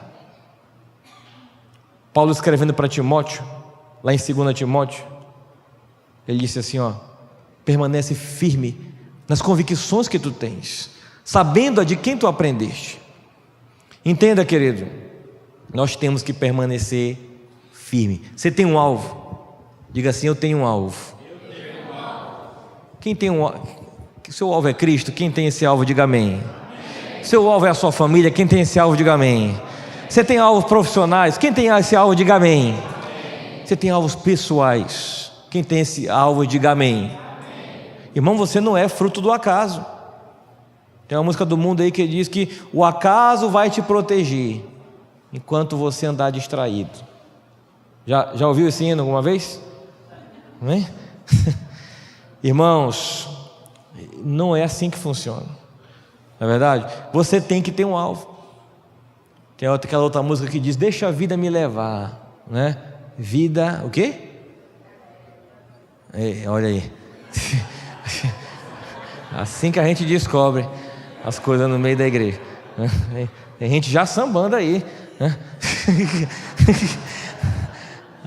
Paulo escrevendo para Timóteo, lá em 2 Timóteo, ele disse assim, permanece firme nas convicções que tu tens, sabendo de quem tu aprendeste. Entenda, querido, nós temos que permanecer firme. Você tem um alvo? Diga assim: eu tenho um alvo. Quem tem um alvo? Seu alvo é Cristo? Quem tem esse alvo, diga amém. Seu alvo é a sua família? Quem tem esse alvo, diga amém. Você tem alvos profissionais? Quem tem esse alvo, diga amém. Você tem alvos pessoais? Quem tem esse alvo, diga amém. Irmão, você não é fruto do acaso. Tem uma música do mundo aí que diz que o acaso vai te proteger enquanto você andar distraído. Já ouviu esse hino alguma vez? Amém? Irmãos, não é assim que funciona, não é verdade? Você tem que ter um alvo. Tem aquela outra música que diz: deixa a vida me levar, né? Vida, o quê? Olha aí. Assim que a gente descobre as coisas no meio da igreja, né? Tem gente já sambando aí, né?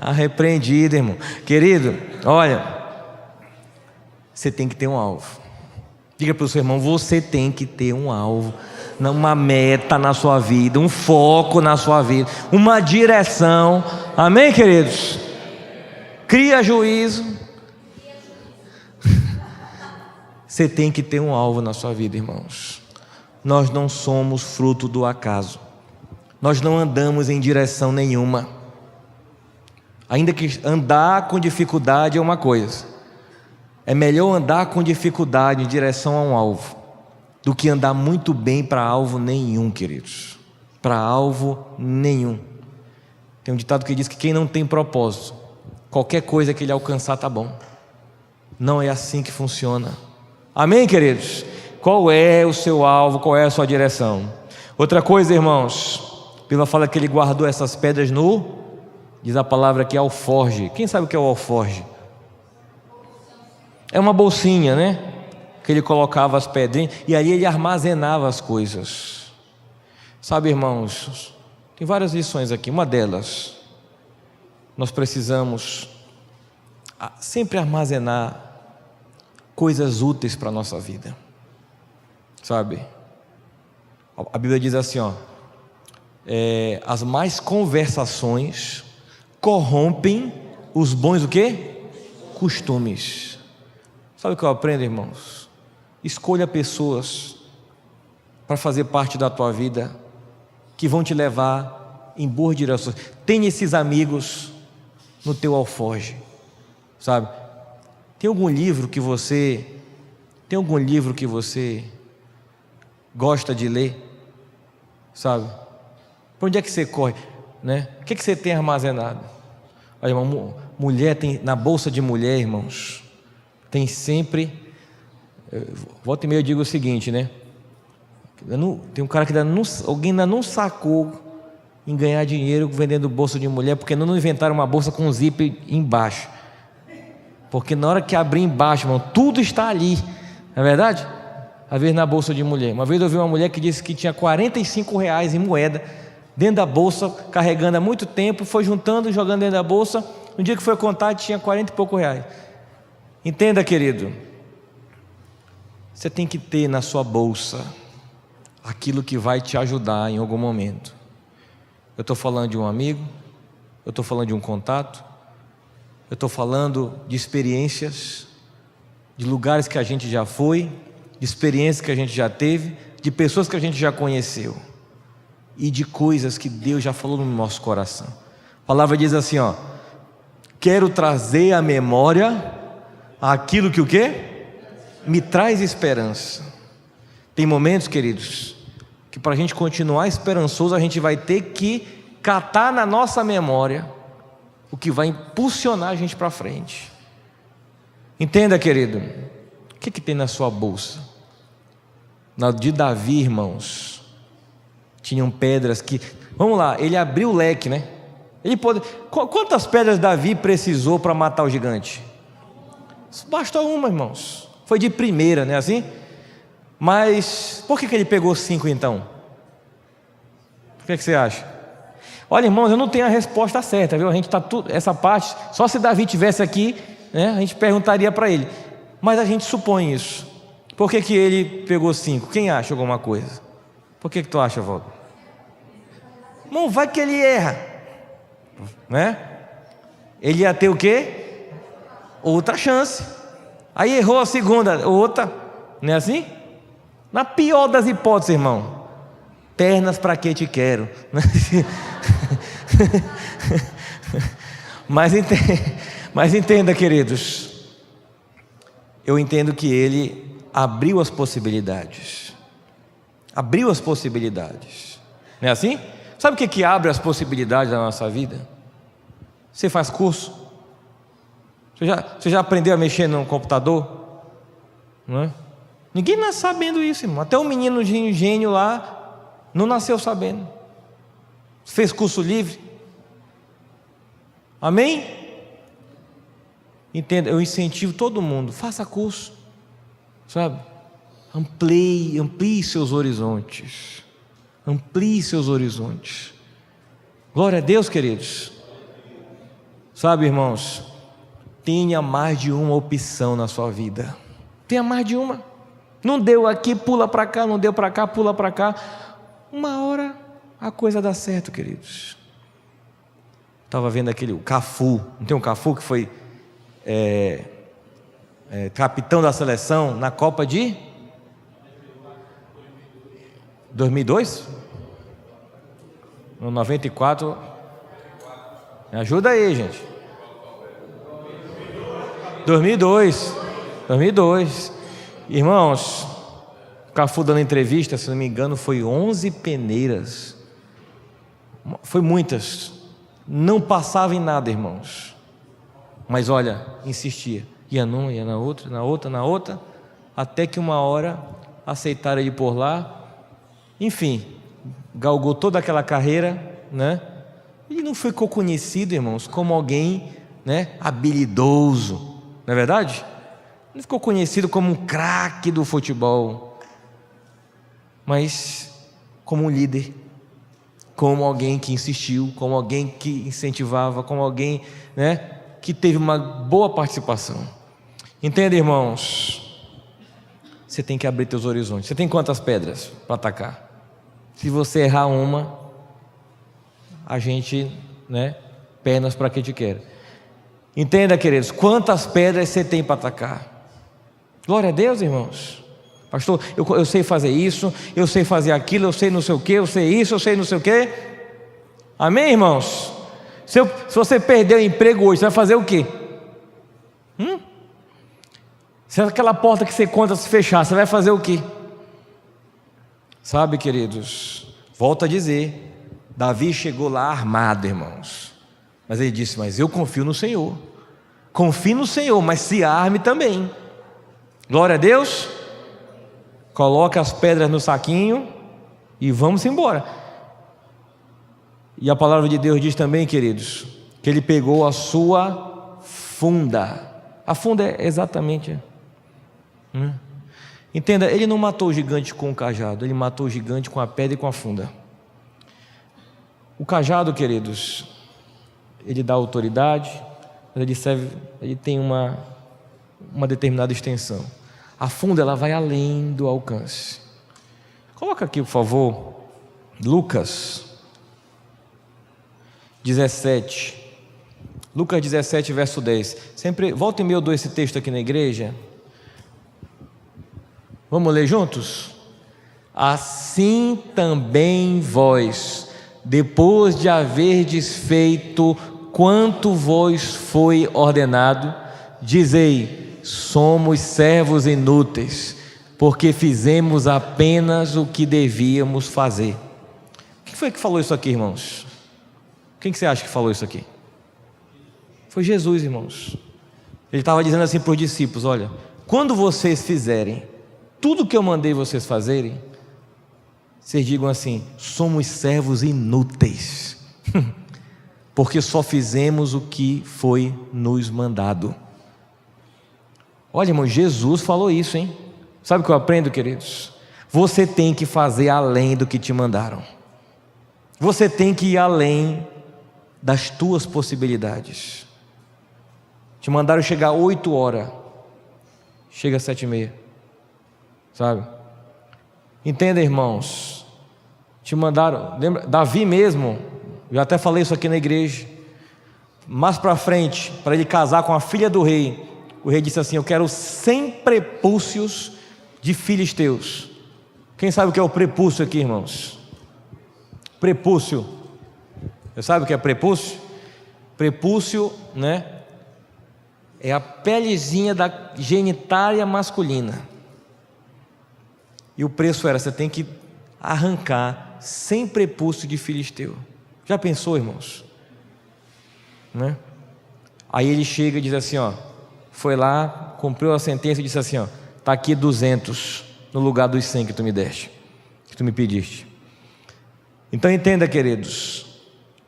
Arrepreendido, irmão. Querido, olha, você tem que ter um alvo. Diga para o seu irmão: você tem que ter um alvo, uma meta na sua vida, um foco na sua vida, uma direção. Amém, queridos? Cria juízo. Você tem que ter um alvo na sua vida, irmãos. Nós não somos fruto do acaso. Nós não andamos em direção nenhuma. Ainda que andar com dificuldade é uma coisa, é melhor andar com dificuldade em direção a um alvo. do que andar muito bem para alvo nenhum, queridos. Para alvo nenhum. Tem um ditado que diz que quem não tem propósito, qualquer coisa que ele alcançar tá bom. Não é assim que funciona. Amém, queridos? Qual é o seu alvo? Qual é a sua direção? Outra coisa, irmãos, a Bíblia fala que ele guardou essas pedras diz a palavra aqui, alforge. Quem sabe o que é o alforge? É uma bolsinha, né? Que ele colocava as pedrinhas e ali ele armazenava as coisas. Sabe, irmãos, tem várias lições aqui. Uma delas, nós precisamos sempre armazenar coisas úteis para a nossa vida. Sabe? A Bíblia diz assim, as más conversações corrompem os bons o quê? Costumes. Sabe o que eu aprendo, irmãos? Escolha pessoas para fazer parte da tua vida que vão te levar em boas direções. Tenha esses amigos no teu alforge, sabe? Tem algum livro que você gosta de ler, sabe? Para onde é que você corre, né? O que é que você tem armazenado? Olha, uma mulher tem na bolsa de mulher, irmãos, tem sempre. Volta e meia eu digo o seguinte, né? Tem um cara que alguém ainda não sacou em ganhar dinheiro vendendo bolsa de mulher, porque não inventaram uma bolsa com zíper embaixo. Porque na hora que abrir embaixo, irmão, tudo está ali, não é verdade? Às vezes na bolsa de mulher. Uma vez eu vi uma mulher que disse que tinha R$45 em moeda dentro da bolsa, carregando há muito tempo, foi juntando e jogando dentro da bolsa. No dia que foi contar, tinha 40 e poucos reais. Entenda, querido, você tem que ter na sua bolsa aquilo que vai te ajudar em algum momento. Eu estou falando de um amigo, eu estou falando de um contato, eu estou falando de experiências, de lugares que a gente já foi, de experiências que a gente já teve, de pessoas que a gente já conheceu e de coisas que Deus já falou no nosso coração. A palavra diz assim, quero trazer à memória aquilo que o quê? Me traz esperança. Tem momentos, queridos, que para a gente continuar esperançoso, a gente vai ter que catar na nossa memória o que vai impulsionar a gente para frente. Entenda, querido, o que tem na sua bolsa? Na de Davi, irmãos, tinham pedras que, vamos lá, ele abriu o leque, né? Quantas pedras Davi precisou para matar o gigante? Bastou uma, irmãos. Foi de primeira, não é assim? Mas por que ele pegou 5 então? O que você acha? Olha, irmãos, eu não tenho a resposta certa, viu? A gente essa parte, só se Davi tivesse aqui, né, a gente perguntaria para ele. Mas a gente supõe isso. Por que ele pegou 5? Quem acha alguma coisa? Por que tu acha, Valdo? Não vai que ele erra, né? Ele ia ter o quê? Outra chance. Aí errou a segunda, outra, não é assim? Na pior das hipóteses, irmão, pernas para que te quero. Mas entenda, queridos, eu entendo que ele abriu as possibilidades. Abriu as possibilidades, não é assim? Sabe o que abre as possibilidades da nossa vida? Você faz curso? Você já aprendeu a mexer no computador? Não é? Ninguém nasce sabendo isso, irmão. Até o menino gênio lá não nasceu sabendo. Fez curso livre. Amém? Entenda, eu incentivo todo mundo, faça curso, sabe? Amplie seus horizontes. Amplie seus horizontes. Glória a Deus, queridos. Sabe, irmãos, tenha mais de uma opção na sua vida. Tenha mais de uma. Não deu aqui, pula para cá, não deu para cá, pula para cá. Uma hora a coisa dá certo, queridos. Estava vendo o Cafu. Não tem um Cafu que foi capitão da seleção na Copa de 2002? No 94. Me ajuda aí, gente. 2002. Irmãos, Cafu dando entrevista, se não me engano, foi 11 peneiras. Foi muitas. Não passava em nada, irmãos. Mas olha, insistia. Ia numa, ia na outra, na outra, na outra, até que uma hora aceitaram ele por lá. Enfim, galgou toda aquela carreira, né? Ele não ficou conhecido, irmãos, como alguém, né, habilidoso, não é verdade? Não ficou conhecido como um craque do futebol, mas como um líder, como alguém que insistiu, como alguém que incentivava, como alguém, né, que teve uma boa participação. Entende, irmãos? Você tem que abrir teus horizontes. Você tem quantas pedras para atacar? Se você errar uma, a gente, né, pernas para que te quer. Entenda, queridos, quantas pedras você tem para atacar. Glória a Deus, irmãos. Pastor, eu sei fazer isso, eu sei fazer aquilo, eu sei não sei o que, eu sei isso, eu sei não sei o que. Amém, irmãos? Se você perder o emprego hoje, você vai fazer o quê? Se aquela porta que você conta se fechar, você vai fazer o quê? Sabe, queridos, volto a dizer, Davi chegou lá armado, irmãos, mas ele disse, mas eu confio no Senhor. Confie no Senhor, mas se arme também. Glória a Deus. Coloca as pedras no saquinho e vamos embora. E a palavra de Deus diz também, queridos, que ele pegou a sua funda. A funda é exatamente... Entenda, ele não matou o gigante com o cajado, ele matou o gigante com a pedra e com a funda. O cajado, queridos, ele dá autoridade, mas ele tem uma determinada extensão. A funda, ela vai além do alcance. Coloca aqui, por favor, Lucas 17. Lucas 17, verso 10. Sempre, volta e meia eu dou esse texto aqui na igreja. Vamos ler juntos? Assim também vós, depois de haverdes feito quanto vos foi ordenado, dizei, somos servos inúteis, porque fizemos apenas o que devíamos fazer. Quem foi que falou isso aqui, irmãos? Quem que você acha que falou isso aqui? Foi Jesus, irmãos. Ele estava dizendo assim para os discípulos, olha, quando vocês fizerem tudo que eu mandei vocês fazerem, vocês digam assim, somos servos inúteis, porque só fizemos o que foi nos mandado. Olha, irmão, Jesus falou isso, hein? Sabe o que eu aprendo, queridos? Você tem que fazer além do que te mandaram. Você tem que ir além das tuas possibilidades. Te mandaram chegar 8 horas, chega às 7:30. Sabe? Entenda, irmãos. Te mandaram, lembra? Davi mesmo, eu até falei isso aqui na igreja. Mais para frente, para ele casar com a filha do rei, o rei disse assim: eu quero 100 prepúcios de filisteus. Quem sabe o que é o prepúcio aqui, irmãos? Prepúcio. Você sabe o que é prepúcio? Prepúcio, né? É a pelezinha da genitália masculina. E o preço era, você tem que arrancar 100 prepúcios de filisteu. Já pensou, irmãos? Né? Aí ele chega e diz assim, ó, foi lá, cumpriu a sentença e disse assim, ó, está aqui 200 no lugar dos 100 que tu me deste, que tu me pediste. Então entenda, queridos,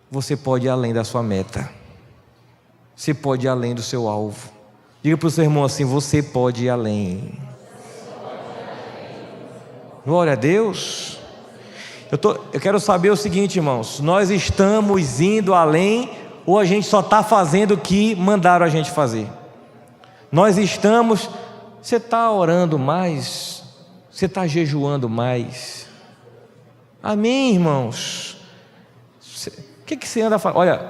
você pode ir além da sua meta, você pode ir além do seu alvo. Diga para o seu irmão assim, você pode ir além. Glória a Deus. Eu quero saber o seguinte, irmãos, nós estamos indo além ou a gente só está fazendo o que mandaram a gente fazer? Nós estamos, você está orando mais? Você está jejuando mais? Amém, irmãos? O que você anda fazendo? Olha,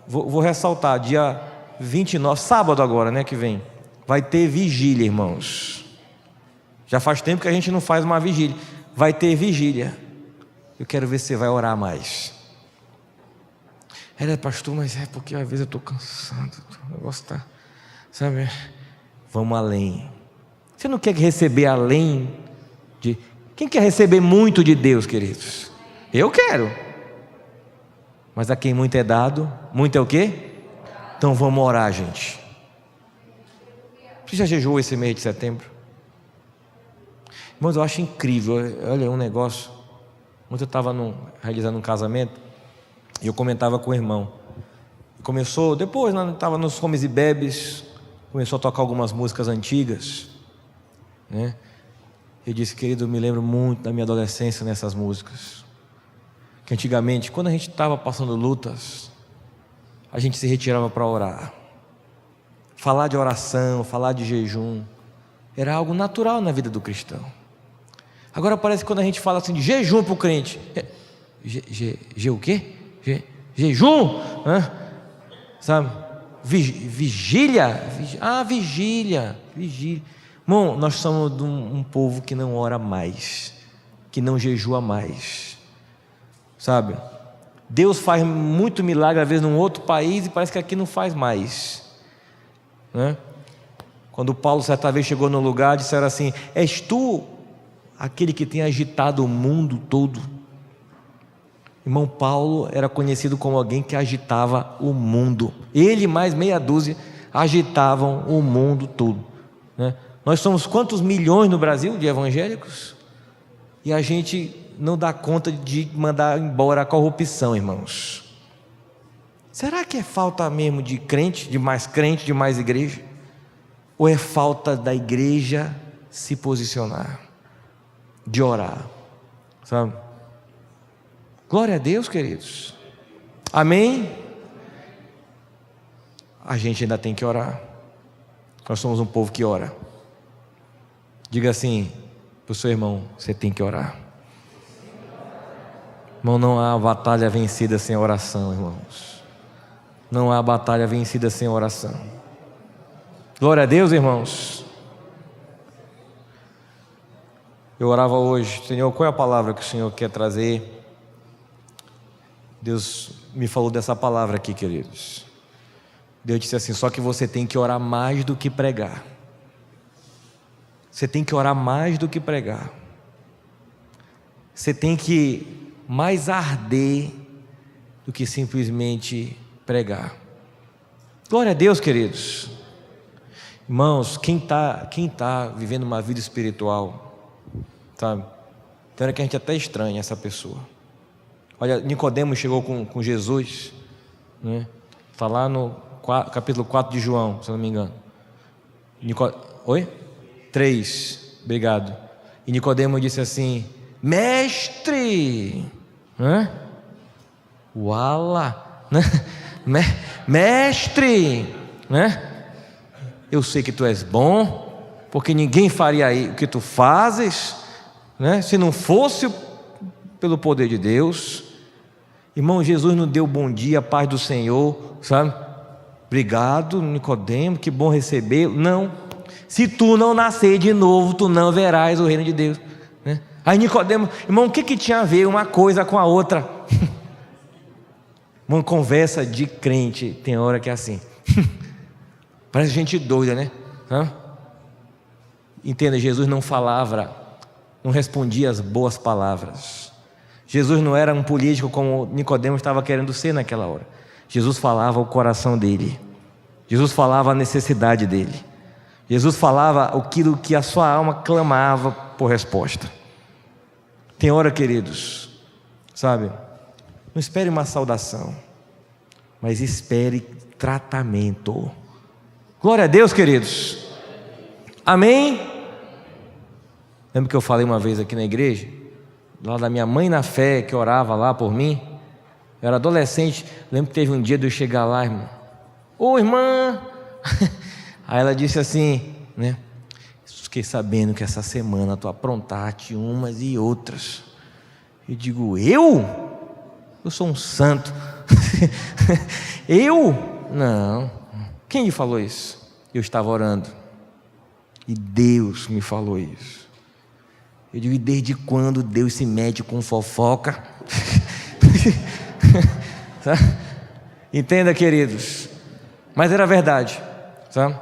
vou ressaltar, dia 29, sábado agora, né, que vem, vai ter vigília, irmãos. Já faz tempo que a gente não faz uma vigília. Vai ter vigília. Eu quero ver se você vai orar mais. Pastor, mas é porque às vezes eu estou cansado. O negócio está, sabe? Vamos além. Você não quer receber além Quem quer receber muito de Deus, queridos? Eu quero. Mas a quem muito é dado, muito é o quê? Então vamos orar, gente. Você já jejuou esse mês de setembro? Irmãos, eu acho incrível. Olha, um negócio. Ontem eu estava realizando um casamento e eu comentava com o irmão. Começou, depois estava nos comes e bebes, começou a tocar algumas músicas antigas, né? Eu disse, querido, eu me lembro muito da minha adolescência nessas músicas. Que antigamente, quando a gente estava passando lutas, a gente se retirava para orar. Falar de oração, falar de jejum, era algo natural na vida do cristão. Agora parece que quando a gente fala assim de jejum para o crente, o quê? Jejum? Sabe? Vigília? Vigília. Irmão, nós somos um povo que não ora mais, que não jejua mais, sabe? Deus faz muito milagre às vezes num outro país e parece que aqui não faz mais, né? Quando Paulo certa vez chegou no lugar, disseram assim: és tu aquele que tem agitado o mundo todo? Irmão, Paulo era conhecido como alguém que agitava o mundo. Ele mais meia dúzia agitavam o mundo todo, né? Nós somos quantos milhões no Brasil de evangélicos? E a gente não dá conta de mandar embora a corrupção, irmãos. Será que é falta mesmo de crente, de mais igreja? Ou é falta da igreja se posicionar, de orar, sabe? Glória a Deus, queridos. Amém? A gente ainda tem que orar. Nós somos um povo que ora. Diga assim para o seu irmão: você tem que orar. Irmão, não há batalha vencida sem oração, irmãos. Não há batalha vencida sem oração. Glória a Deus, irmãos. Eu orava hoje: Senhor, qual é a palavra que o Senhor quer trazer? Deus me falou dessa palavra aqui, queridos. Deus disse assim: só que você tem que orar mais do que pregar. Você tem que orar mais do que pregar. Você tem que mais arder do que simplesmente pregar. Glória a Deus, queridos. Irmãos, quem tá vivendo uma vida espiritual, sabe? Tem hora que a gente até estranha essa pessoa. Olha, Nicodemo chegou com Jesus, né? Está lá no capítulo 4 de João, se eu não me engano. Oi? 3, obrigado. E Nicodemo disse assim: mestre, uala, né? Mestre, né? Eu sei que tu és bom, porque ninguém faria o que tu fazes, né? Se não fosse pelo poder de Deus. Irmão, Jesus nos deu bom dia, a paz do Senhor, sabe? Obrigado, Nicodemo, que bom recebê-lo. Não, se tu não nascer de novo, tu não verás o reino de Deus, né? Aí Nicodemo, irmão, o que tinha a ver uma coisa com a outra? Uma conversa de crente, tem hora que é assim. Parece gente doida, né? Entenda, Jesus não falava, não respondia as boas palavras. Jesus não era um político como Nicodemo estava querendo ser naquela hora. Jesus falava o coração dele. Jesus falava a necessidade dele. Jesus falava aquilo que a sua alma clamava por resposta. Tem hora, queridos, sabe? Não espere uma saudação, mas espere tratamento. Glória a Deus, queridos. Amém? Lembra que eu falei uma vez aqui na igreja, lá da minha mãe na fé, que orava lá por mim? Eu era adolescente. Lembro que teve um dia de eu chegar lá, irmão: ô irmã. Aí ela disse assim, né? Fiquei sabendo que essa semana tu aprontaste umas e outras. Eu digo: eu sou um santo. Eu? Não. Quem lhe falou isso? Eu estava orando e Deus me falou isso. Eu digo: e desde quando Deus se mete com fofoca? Entenda, queridos. Mas era verdade, sabe?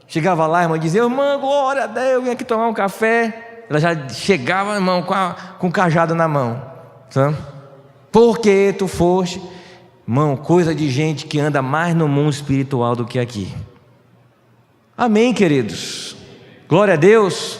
Chegava lá, a irmã dizia: irmã, glória a Deus, vem aqui tomar um café. ela já chegava, irmão, com o cajado na mão, sabe? Porque tu foste, irmão, coisa de gente que anda mais no mundo espiritual do que aqui. Amém, queridos? Glória a Deus.